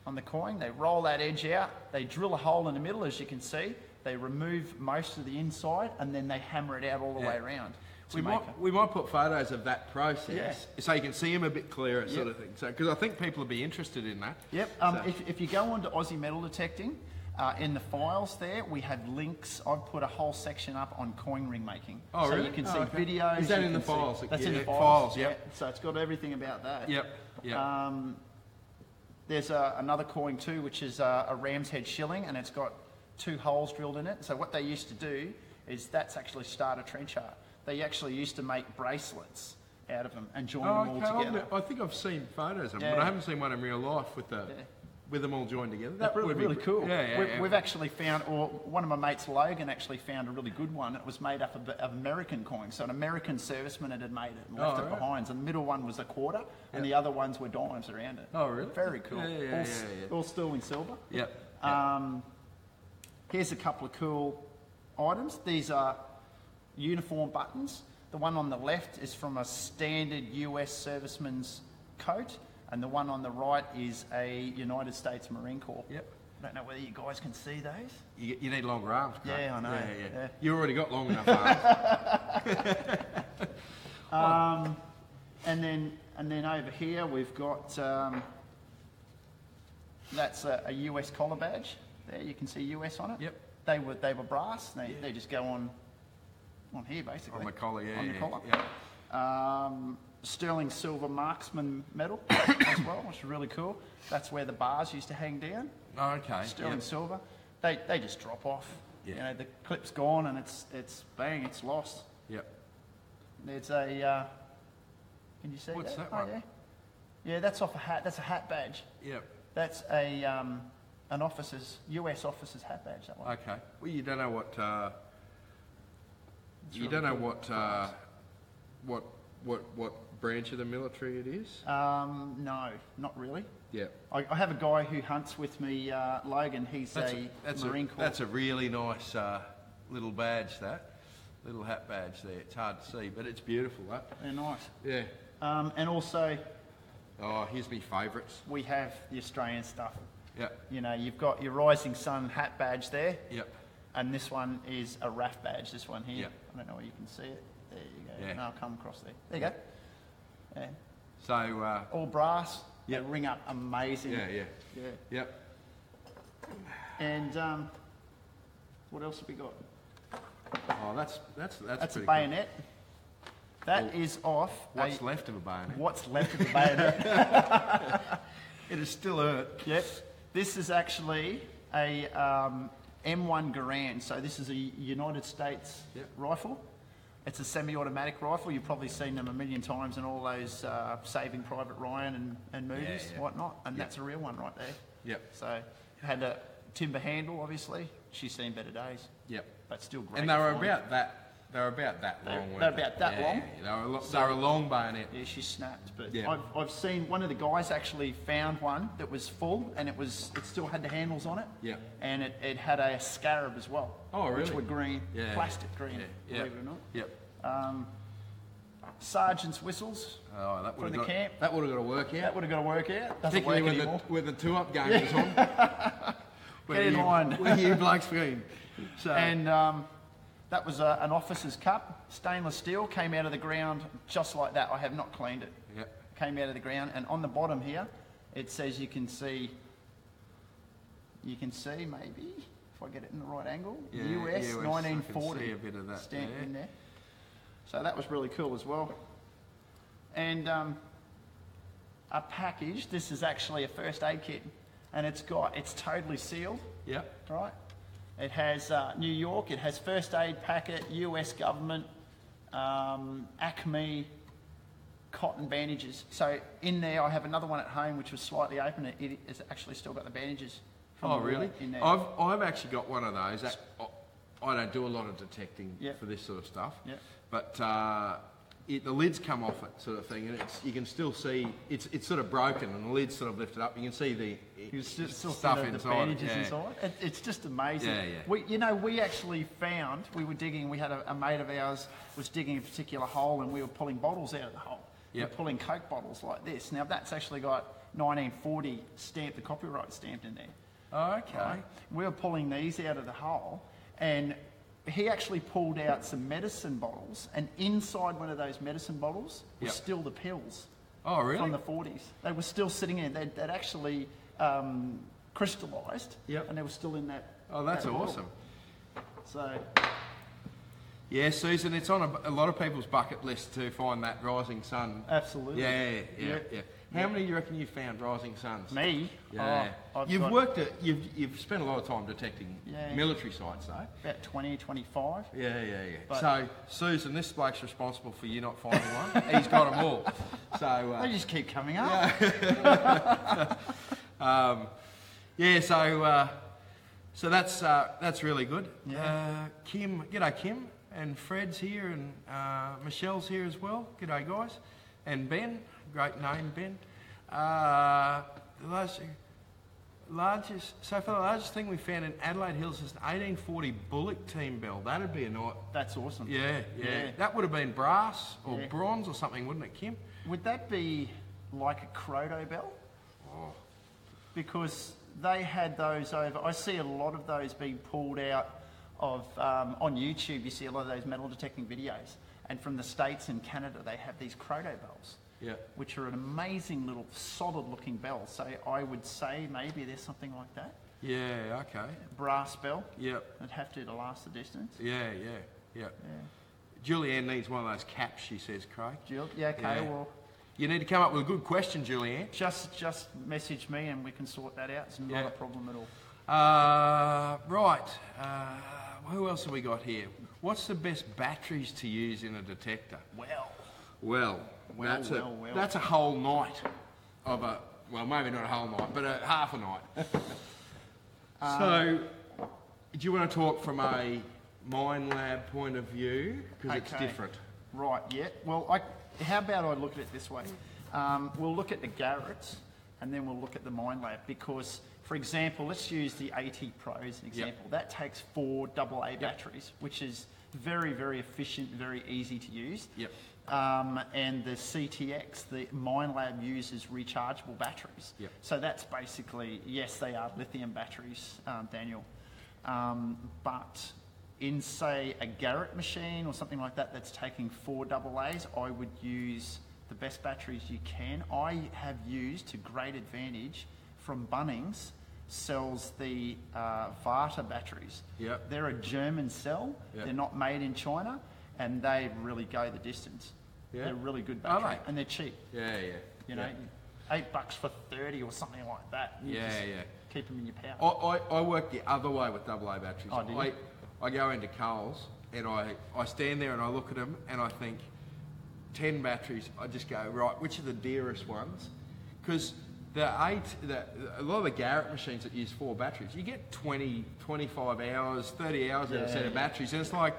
on the coin. They roll that edge out. They drill a hole in the middle, as you can see. They remove most of the inside, and then they hammer it out all the way around. We might put photos of that process so you can see them a bit clearer, sort of thing. So because I think people will be interested in that. Yep. If you go on to Ozzy Metal Detecting, in the files there, we have links. I've put a whole section up on coin ring making. Oh, so really? you can see videos. Is that in the files? That's in the files. Yep. So it's got everything about that. Yep. There's another coin too, which is a ram's head shilling, and it's got 2 holes drilled in it. So what they used to do is that's actually starter trench art. They actually used to make bracelets out of them and join them all together. I think I've seen photos of them, but I haven't seen one in real life with them all joined together. That would be really cool. We've actually found, or one of my mates, Logan, actually found a really good one. It was made up of American coins. So an American serviceman had made it and left it behind. And the middle one was a quarter, and the other ones were dimes around it. Oh, really? Very cool. All sterling silver. Yep. Here's a couple of cool items. These are uniform buttons. The one on the left is from a standard US serviceman's coat, and the one on the right is a United States Marine Corps. Yep. I don't know whether you guys can see those. You need longer arms, Craig. Yeah, I know. Yeah. You already got long enough arms. And then over here we've got that's a US collar badge. There you can see US on it. Yep. They were brass. They just go on here basically. On the collar, on the collar. Yeah. Sterling silver marksman medal as well, which is really cool. That's where the bars used to hang down. Oh, okay. Sterling silver. They just drop off. Yeah. The clip's gone and it's bang, it's lost. Yep. There's a. Can you see What's that? that one? Yeah, that's off a hat. That's a hat badge. Yep. That's an US officer's hat badge. That one. Okay. Well, you don't know what. What branch of the military it is? No, not really. Yeah. I have a guy who hunts with me, Logan. He's a Marine Corps. That's a really nice little badge, that. Little hat badge there. It's hard to see, but it's beautiful, that. They're nice. Yeah. And also, here's my favourites. we have the Australian stuff. Yep. You know, you've got your Rising Sun hat badge there. Yep. And this one is a RAF badge, this one here. Yep. I don't know if you can see it. There you go. Yeah. No, I'll come across there. There you go. Yeah. So, All brass. Yep. They ring up amazing. yeah. Yep. And what else have we got? Oh, that's That's a pretty bayonet. That is off. What's left of a bayonet? What's left of the bayonet? It is still hurt. Yep. This is actually a M1 Garand. So this is a United States rifle. It's a semi-automatic rifle. You've probably seen them a million times in all those Saving Private Ryan and movies, whatnot. And that's a real one right there. Yep. So it had a timber handle, obviously. She's seen better days. Yep. But still great. And they were flying. about that. They were about that long. They're about that long. Yeah, they were a long bayonet. Yeah, she snapped. But Yeah. I've seen one of the guys actually found one that was full, and it still had the handles on it. Yeah. And it had a scarab as well. Oh, really? Which were green, Yeah. plastic green, Yeah. believe it or not. Yep. Sergeant's whistles. Oh, that From would the have got. camp. That would have got to work That out. would have got to work out. Doesn't Particularly work anymore. when the two-up game was on. Get in line. Where you blokes been? So. And that was an officer's cup, stainless steel, came out of the ground just like that. I have not cleaned it. Yep. Came out of the ground, and on the bottom here, it says you can see maybe, if I get it in the right angle, Yeah, US US, I can 1940. see a bit of that stamped there. in there. So that was really cool as well. And a package, this is actually a first aid kit, and it's totally sealed. Yep. Right. It has New York, it has first aid packet, US government, Acme, cotton bandages. So in there, I have another one at home which was slightly open. It has actually still got the bandages. From Oh, the really? war in there. I've actually got one of those. I don't do a lot of detecting Yep. for this sort of stuff. Yep. But the lids come off it, sort of thing, and you can still see it's sort of broken, and the lid's sort of lifted up. You can see the You still stuff see the inside. bandages Yeah. inside. It's just amazing. Yeah. We actually found, we were digging, we had a mate of ours was digging a particular hole, and we were pulling bottles out of the hole. Yep. We're pulling Coke bottles like this. Now that's actually got 1940 stamped, the copyright stamped in there. Oh, okay. Right? We were pulling these out of the hole, and he actually pulled out some medicine bottles, and inside one of those medicine bottles was Yep. still the pills. Oh, really? From the 40s. They were still sitting in. They'd actually crystallised, Yep. and they were still in that. Oh, that's that bottle. awesome. So, Yeah, Susan, it's on a lot of people's bucket list to find that Rising Sun. absolutely. Yeah. How many do you reckon you found Rising Suns? Me? Yeah. Oh, I've You've got worked at, you've spent a lot of time detecting Yeah. military sites, though. about 20, 25. Yeah. But- So, Susan, this bloke's responsible for you not finding one. He's got them all. So, They just keep coming up. so that's really good. Yeah. Kim, g'day Kim, and Fred's here, and Michelle's here as well. G'day guys, and Ben, great name Ben. So for the largest thing we found in Adelaide Hills is an 1840 Bullock team bell. That'd be a night. That's awesome. Yeah. Yeah. That would have been brass or Yeah. bronze or something, wouldn't it, Kim? Would that be like a Croto bell? Oh. Because they had those over. I see a lot of those being pulled out of on YouTube. You see a lot of those metal detecting videos, and from the States and Canada, they have these Croto bells, Yeah. which are an amazing little solid-looking bell. So I would say maybe there's something like that. Yeah. Okay. Brass bell. Yep. It'd have to last the distance. Yeah. Yeah. Julianne needs one of those caps, she says, Craig. Jill, yeah. Okay. Yeah. Well, You need to come up with a good question, Julianne. just message me and we can sort that out. It's not Yeah. a problem at all. Right. Who else have we got here? What's the best batteries to use in a detector? Well, that's a whole night of a, well, maybe not a whole night, but a half a night. So, do you want to talk from a mine lab point of view? Because it's Okay. different. Right, yeah. Well, how about I look at it this way? We'll look at the Garretts, and then we'll look at the MindLab because, for example, let's use the AT Pro as an example. That takes 4 AA batteries, which is very, very efficient, very easy to use. And the CTX, the MindLab uses rechargeable batteries. So that's basically, yes, they are lithium batteries, Daniel. But in, say, a Garrett machine or something like that that's taking 4 AAs, I would use the best batteries you can. I have used, to great advantage, from Bunnings, sells the Varta batteries. They're a German cell. They're not made in China, and they really go the distance. They're really good batteries, and they're cheap. You know, $8 for 30 or something like that. You just keep them in your pouch. I work the other way with AA batteries. Oh, do you? I go into Coles and I stand there and I look at them and I think 10 batteries. I just go, right, which are the dearest ones? Because a lot of the Garrett machines that use 4 batteries, you get 20, 25 hours, 30 hours out of a set of batteries, and it's like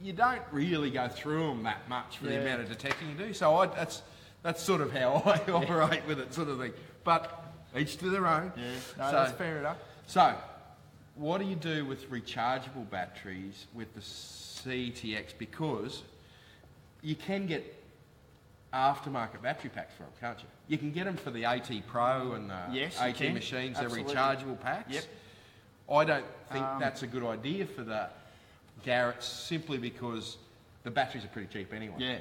you don't really go through them that much for the amount of detecting you do. So that's sort of how I operate with it, sort of thing. But each to their own. That's fair enough. So, what do you do with rechargeable batteries with the CTX? Because you can get aftermarket battery packs for them, can't you? You can get them for the AT Pro and the AT machines, they're rechargeable packs. I don't think that's a good idea for the Garretts, simply because the batteries are pretty cheap anyway.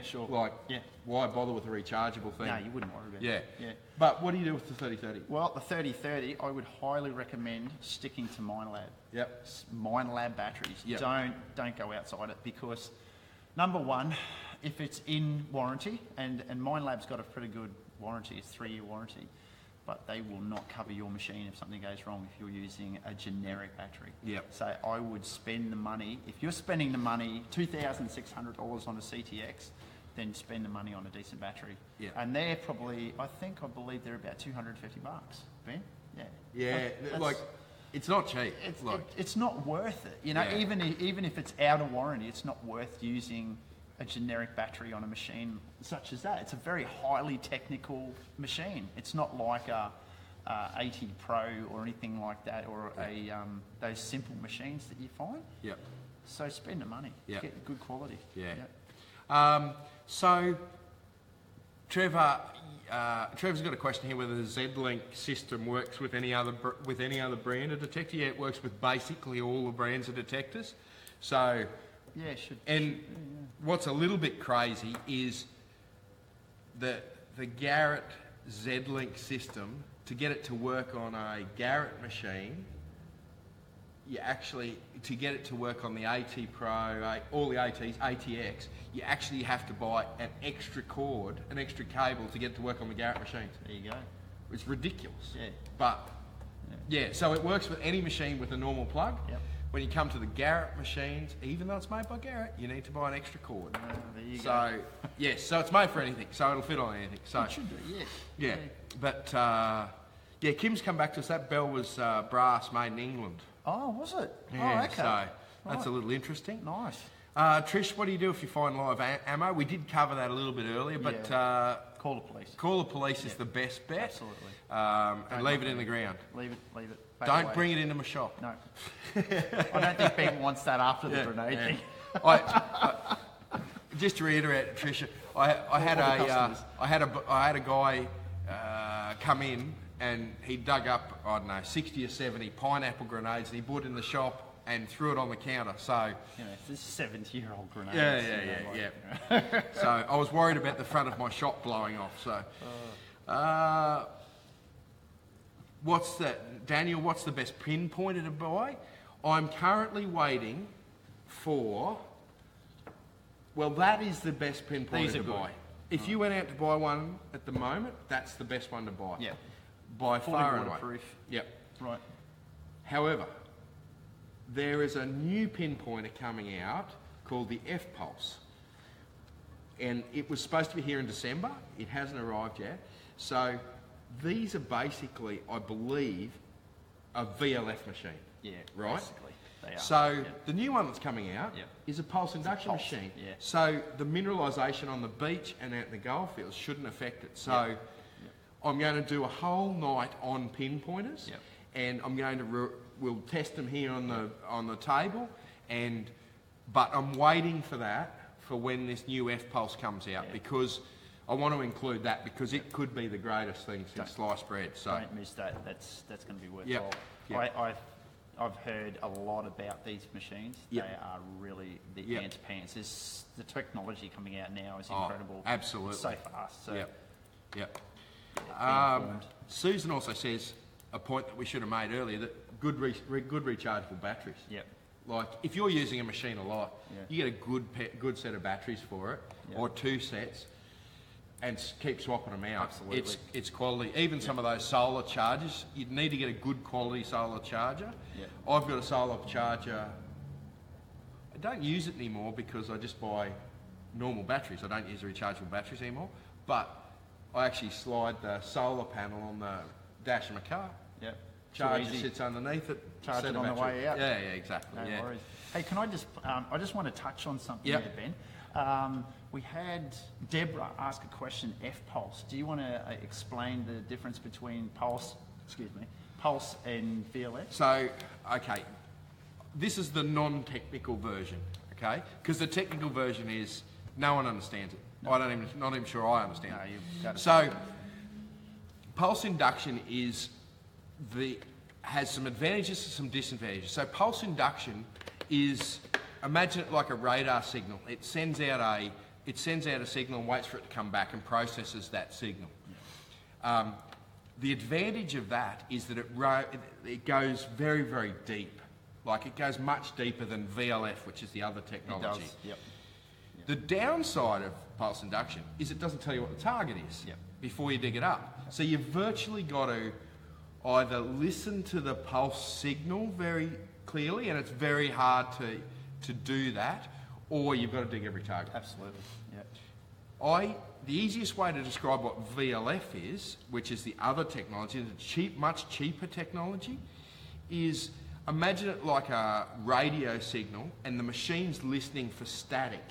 Why bother with a rechargeable thing? No, you wouldn't worry about it. But what do you do with the 3030? Well, the 3030, I would highly recommend sticking to MindLab. MindLab batteries. Don't go outside it, because number one, if it's in warranty, and MindLab's got a pretty good warranty, it's 3-year warranty, but they will not cover your machine if something goes wrong if you're using a generic battery. So I would spend the money, if you're spending the money, $2,600 on a CTX, then spend the money on a decent battery. And they're probably, I believe they're about $250, Ben? Like, it's not cheap. It's not worth it. You know, even if it's out of warranty, it's not worth using a generic battery on a machine such as that. It's a very highly technical machine. It's not like a 80 Pro or anything like that, or those simple machines that you find. So spend the money. Get good quality. So, Trevor's got a question here whether the Z-Link system works with any other brand of detector. It works with basically all the brands of detectors. So. It should. And what's a little bit crazy is the Garrett Z-Link system, to get it to work on a Garrett machine, to get it to work on the AT Pro, all the ATs, ATX, you actually have to buy an extra cord, an extra cable to get it to work on the Garrett machines. There you go. It's ridiculous. But, so it works with any machine with a normal plug. When you come to the Garrett machines, even though it's made by Garrett, you need to buy an extra cord. There you go. So it's made for anything, so it'll fit on anything. So it should do, But Kim's come back to us. That bell was brass, made in England. Oh, was it? Okay. So that's a little interesting. Nice. Trish, what do you do if you find live ammo? We did cover that a little bit earlier, but call the police. Call the police is the best bet. Absolutely. And leave it in the ground. Leave it. Don't bring it into my shop. No. I don't think Ben wants that after the grenade thing. Just to reiterate, Tricia, I had a guy come in and he dug up, I don't know, 60 or 70 pineapple grenades and he put in the shop and threw it on the counter. So this 70-year-old grenade. So I was worried about the front of my shop blowing off. So, Daniel? What's the best pinpointer to buy? I'm currently waiting for. Well, that is the best pinpointer to buy. If you went out to buy one at the moment, that's the best one to buy. By far and away. Right. However, there is a new pinpointer coming out called the F-Pulse. And it was supposed to be here in December. It hasn't arrived yet. So these are basically, I believe, a VLF machine. Right? Basically. They are. So the new one that's coming out is a pulse induction machine. So the mineralisation on the beach and out in the goldfields shouldn't affect it. So I'm going to do a whole night on pinpointers, Yep. and I'm going to we'll test them here on the table, but I'm waiting for that for when this new F pulse comes out, because I want to include that because it could be the greatest thing since sliced bread. So don't miss that. That's going to be worthwhile. Yep. I've heard a lot about these machines. Yep. They are really the Yep. ants pants. The technology coming out now is incredible. Absolutely. It's so fast. So Yep. Yep. yeah, be informed. Susan also says a point that we should have made earlier, that good rechargeable batteries. Yep. Like if you're using a machine a lot, Yeah. you get a good set of batteries for it, Yeah. or two sets, and keep swapping them out. Absolutely. It's quality. Even some of those solar chargers, you need to get a good quality solar charger. Yeah. I've got a solar charger. I don't use it anymore because I just buy normal batteries. I don't use the rechargeable batteries anymore. But I actually slide the solar panel on the dash of my car. Yep. Charger Easy. sits underneath it. Charge set it a on the battery. way out. Yeah, exactly. No yeah. worries. Hey, can I just want to touch on something Yep. there, Ben. We had Deborah ask a question, F-pulse. Do you want to explain the difference between pulse and VLS? So, okay, this is the non-technical version, okay? Because the technical version is no one understands it. Not even sure I understand No, it. you've got it. So, pulse induction has some advantages and some disadvantages. So, pulse induction is, imagine it like a radar signal. It sends out a signal and waits for it to come back and processes that signal. The advantage of that is that it goes very, very deep. Like it goes much deeper than VLF, which is the other technology. It does. Yep. The downside of pulse induction is it doesn't tell you what the target is Yep. before you dig it up. So you've virtually got to either listen to the pulse signal very clearly, and it's very hard to do that, or you've got to dig every target. Absolutely. Yep. The easiest way to describe what VLF is, which is the other technology, the much cheaper technology, is imagine it like a radio signal and the machine's listening for static.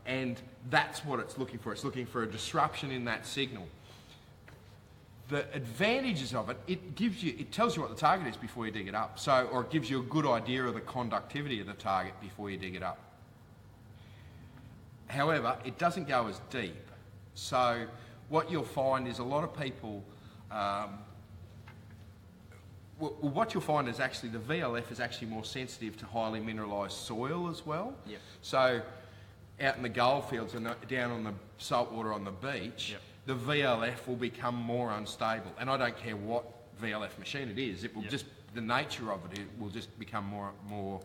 And that's what it's looking for. It's looking for a disruption in that signal. The advantages of it, it tells you what the target is before you dig it up. Or it gives you a good idea of the conductivity of the target before you dig it up. However, it doesn't go as deep. So what you'll find is a lot of people, what you'll find is actually the VLF is actually more sensitive to highly mineralised soil as well. Yep. So out in the goldfields and down on the saltwater on the beach, Yep. the VLF will become more unstable. And I don't care what VLF machine it is, it will Yep. just, the nature of it will just become more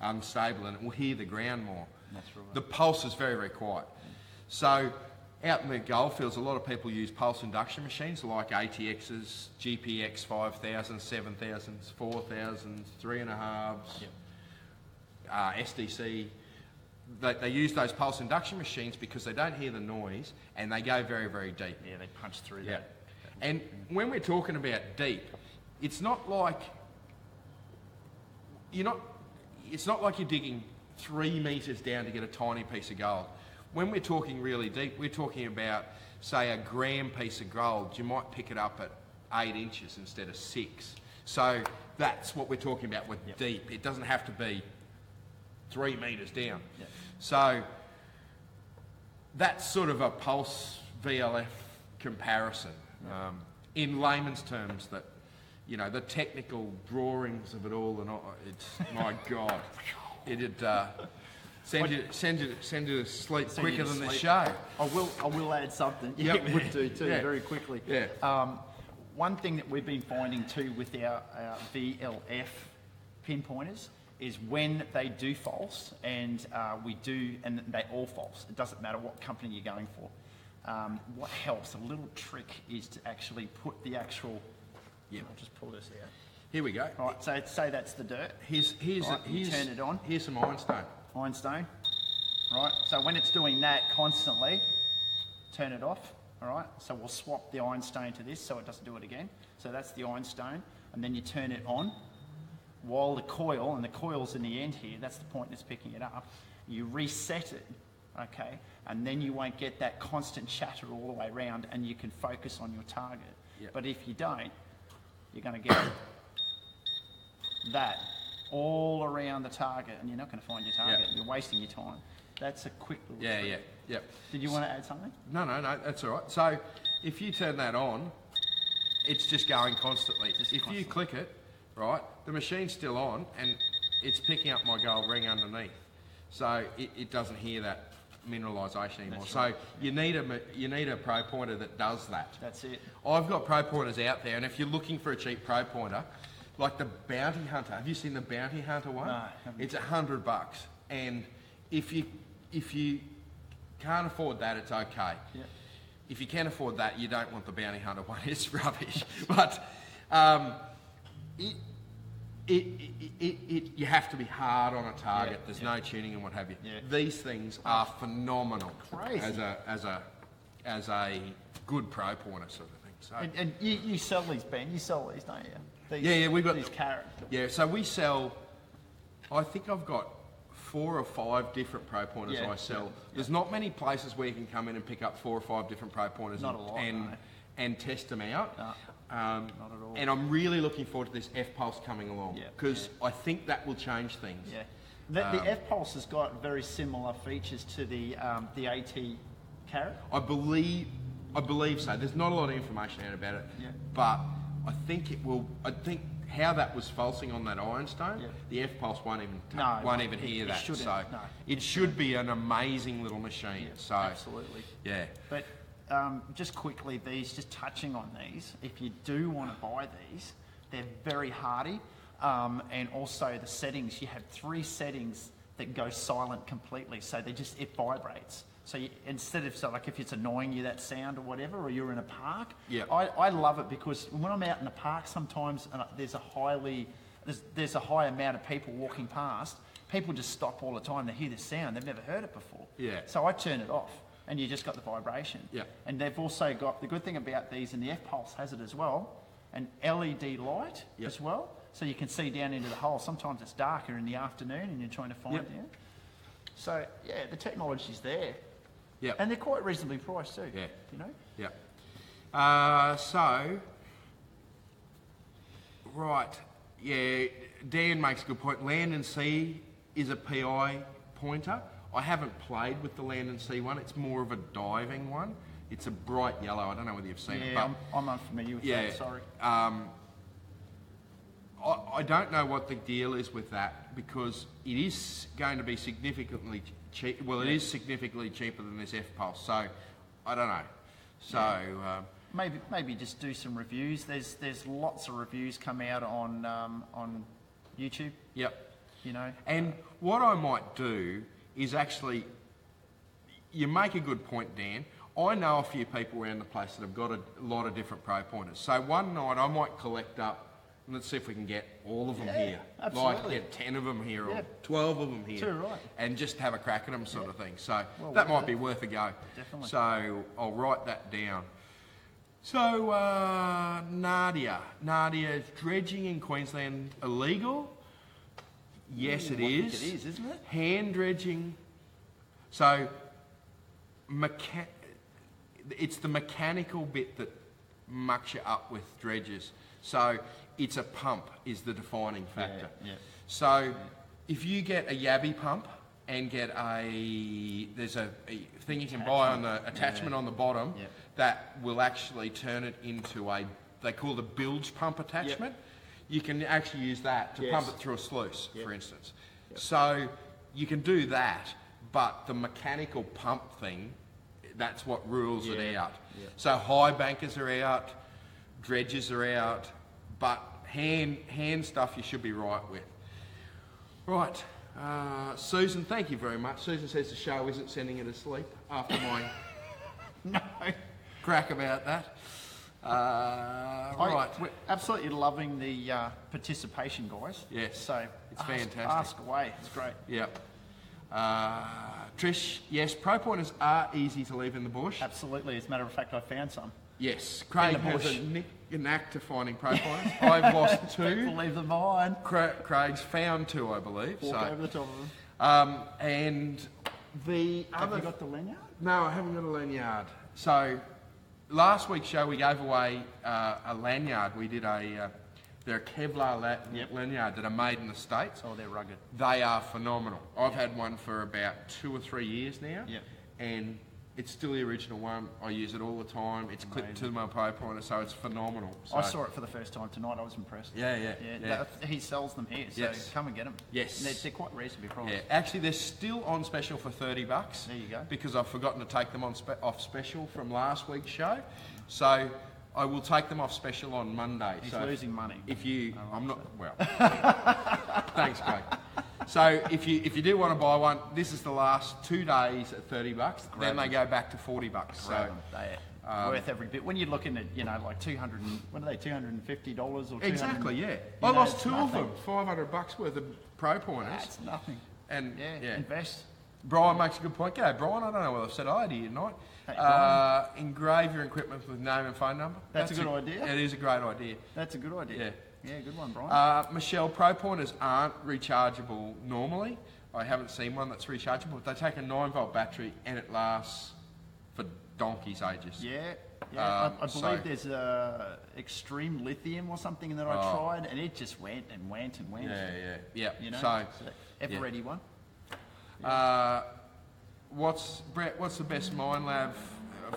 unstable, and it will hear the ground more. That's right. The pulse is very, very quiet. So out in the goldfields, a lot of people use pulse induction machines like ATXs, GPX 5000s, 7000s, 4000s, 3.5s, SDC. They use those pulse induction machines because they don't hear the noise and they go very, very deep. Yeah, they punch through Yeah. that. And when we're talking about deep, it's not like you're digging 3 metres down to get a tiny piece of gold. When we're talking really deep, we're talking about, say, a gram piece of gold. You might pick it up at 8 inches instead of 6. So that's what we're talking about with deep. It doesn't have to be 3 metres down. Yep. So that's sort of a pulse VLF comparison. In layman's terms, that, the technical drawings of it all, and it's, my God, it'd send you to sleep Send you quicker to than the sleep. show. I will add something. Yep. It would do too, Yeah. very quickly. Yeah. One thing that we've been finding too with our VLF pinpointers is when they do false, and and they all false. It doesn't matter what company you're going for. What helps, a little trick, is to actually put the actual. Yeah. I'll just pull this out. Here we go. All right, so say that's the dirt. Here's Turn it on. Here's some ironstone. Ironstone. Right, so when it's doing that constantly, turn it off. All right, so we'll swap the ironstone to this so it doesn't do it again. So that's the ironstone, and then you turn it on while the coil's in the end here, that's the point that's picking it up. You reset it, okay? And then you won't get that constant chatter all the way around, and you can focus on your target. Yep. But if you don't, you're going to get that all around the target, and you're not going to find your target. Yep. You're wasting your time. That's a quick little trick. Yep. Did you want to add something? No, that's all right. So if you turn that on, it's just going constantly. You click it, right, the machine's still on and it's picking up my gold ring underneath. So it doesn't hear that mineralisation anymore. That's so right. you need a pro pointer that does that. That's it. I've got pro pointers out there, and if you're looking for a cheap pro pointer, like the Bounty Hunter, have you seen the Bounty Hunter one? No, it's $100, and if you can't afford that, it's okay. Yeah. If you can afford that, you don't want the Bounty Hunter one. It's rubbish. But you have to be hard on a target. There's no tuning and what have you. Yeah. These things are phenomenal. Crazy. As a good pro pointer sort of thing. So And you sell these, Ben. You sell these, don't you? we've got these carrots. Yeah, so we sell. I think I've got 4 or 5 different pro pointers I sell. Yeah. There's not many places where you can come in and pick up 4 or 5 different pro pointers and test them out. No, not at all. And I'm really looking forward to this F-Pulse coming along because Yeah. I think that will change things. Yeah. The F-Pulse has got very similar features to the AT carrot. I believe so. There's not a lot of information out about it, but I think it will. I think how that was falsing on that ironstone, the F-Pulse won't even hear that. So it should be an amazing little machine. Yeah, so absolutely. Yeah. But just quickly, just touching on these, if you do want to buy these, they're very hardy. And also the settings, you have 3 settings that go silent completely. So it vibrates. So instead of, like if it's annoying you, that sound or whatever, or you're in a park, I love it because when I'm out in a park sometimes and there's a high amount of people walking past, people just stop all the time. They hear the sound. They've never heard it before. Yeah. So I turn it off and you just got the vibration. Yeah. And they've also got, the good thing about these, and the F-Pulse has it as well, an LED light as well. So you can see down into the hole. Sometimes it's darker in the afternoon and you're trying to find it. So yeah, the technology's there. Yeah. And they're quite reasonably priced too. Yeah. You know? Yeah. Dan makes a good point. Land and Sea is a PI pointer. I haven't played with the Land and Sea one. It's more of a diving one. It's a bright yellow. I don't know whether you've seen it. But I'm unfamiliar with that, sorry. I don't know what the deal is with that because it is going to be significantly cheap. Well, it is significantly cheaper than this F-Pulse, so I don't know. So maybe just do some reviews. There's lots of reviews come out on YouTube. Yep. You know. And what I might do is actually, you make a good point, Dan. I know a few people around the place that have got a lot of different pro pointers. So one night I might collect up. Let's see if we can get all of them here. Absolutely. Like get 10 of them here or 12 of them here. Too right. And just have a crack at them sort of thing. So that might be worth a go. Definitely. So I'll write that down. So Nadia, is dredging in Queensland illegal? Yes, it is. I think it is, isn't it? Hand dredging. So it's the mechanical bit that mucks you up with dredges. So it's a pump is the defining factor. Yeah. So if you get a Yabby pump and there's a thing you can buy on the attachment on the bottom that will actually turn it into they call it a bilge pump attachment. You can actually use that to pump it through a sluice, for instance. So you can do that, but the mechanical pump thing, that's what rules it out. So high bankers are out, dredges are out, but hand stuff you should be right with. Right, Susan, thank you very much. Susan says the show isn't sending her to sleep after my crack about that. Right. We're absolutely loving the participation, guys. Yes, so it's fantastic. Ask away, it's great. Yep. Trish, yes, pro pointers are easy to leave in the bush. Absolutely. As a matter of fact, I found some. Yes, Craig has a knack to finding pro pointers. I've lost 2. People leave them behind. Craig's found 2, I believe. Walk over the top of them. And Have you got the lanyard? No, I haven't got a lanyard. So, last week's show we gave away a lanyard. We did they're a Kevlar lanyard that are made in the States. Oh, they're rugged. They are phenomenal. I've had one for about 2 or 3 years now. Yep. And it's still the original one. I use it all the time. It's clipped to my pinpointer, so it's phenomenal. So, I saw it for the first time tonight. I was impressed. Yeah. He sells them here, so come and get them. Yes. They're quite reasonably priced. Yeah, actually, they're still on special for $30. There you go. Because I've forgotten to take them off special from last week's show. So I will take them off special on Monday. He's so losing money. If you, I'm not, well, thanks, Craig. So if you do want to buy one, this is the last 2 days at $30. Then they go back to $40. So they're worth every bit. When you're looking at, like $250 or exactly, yeah. I lost two of them, $500 worth of pro pointers. That's nothing. And invest. Brian makes a good point. G'day, Brian. I don't know whether I've said hi to you tonight. Hey, engrave your equipment with name and phone number. That's a good idea. It is a great idea. That's a good idea. Yeah, good one, Brian. Michelle, pro pointers aren't rechargeable normally. I haven't seen one that's rechargeable, but they take a 9-volt battery and it lasts for donkey's ages. Yeah. I believe there's extreme lithium or something that I tried, and it just went and went and went. Yeah. So ever ready one. What's the best Mine Lab,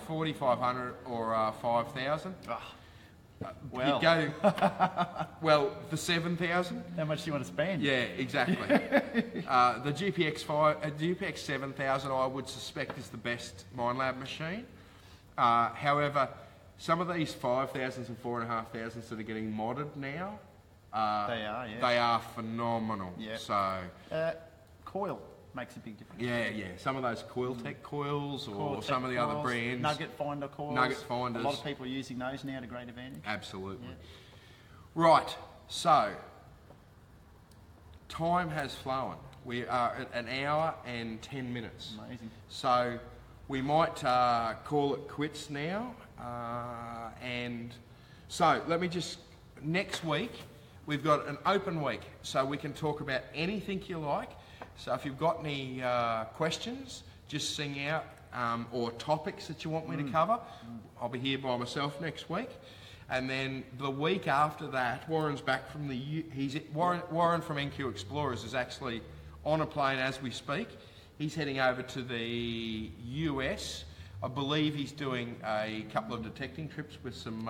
4500 or 5000? Well, the 7000. How much do you want to spend? Yeah, exactly. The GPX 7000, I would suspect, is the best Mine Lab machine. However, some of these 5000s and 4500s that are getting modded now, they are phenomenal. Yeah. So, coil makes a big difference. Yeah. Some of those Coiltech coils or some of the coils, other brands. Nugget Finder coils. Nugget Finders. A lot of people are using those now to great advantage. Absolutely. Yeah. Right, so time has flown. We are at an hour and 10 minutes. Amazing. So we might call it quits now. And so let me just, next week, we've got an open week. So we can talk about anything you like. So if you've got any questions, just sing out, or topics that you want me to cover. I'll be here by myself next week. And then the week after that, Warren's back from Warren from NQ Explorers is actually on a plane as we speak. He's heading over to the US. I believe he's doing a couple of detecting trips with some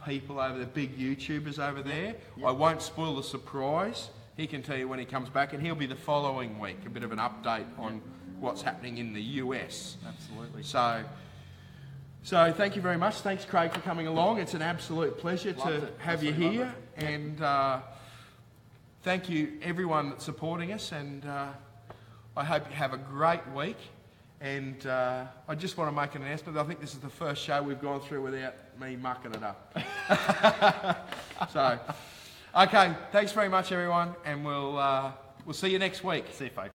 people over there, big YouTubers over there. I won't spoil the surprise. He can tell you when he comes back, and he'll be the following week, a bit of an update on what's happening in the US. Absolutely. So thank you very much. Thanks, Craig, for coming along. It's an absolute pleasure to have you here. And thank you, everyone that's supporting us. And I hope you have a great week. And I just want to make an announcement. I think this is the first show we've gone through without me mucking it up. So, okay, thanks very much, everyone. And we'll see you next week. See you, folks.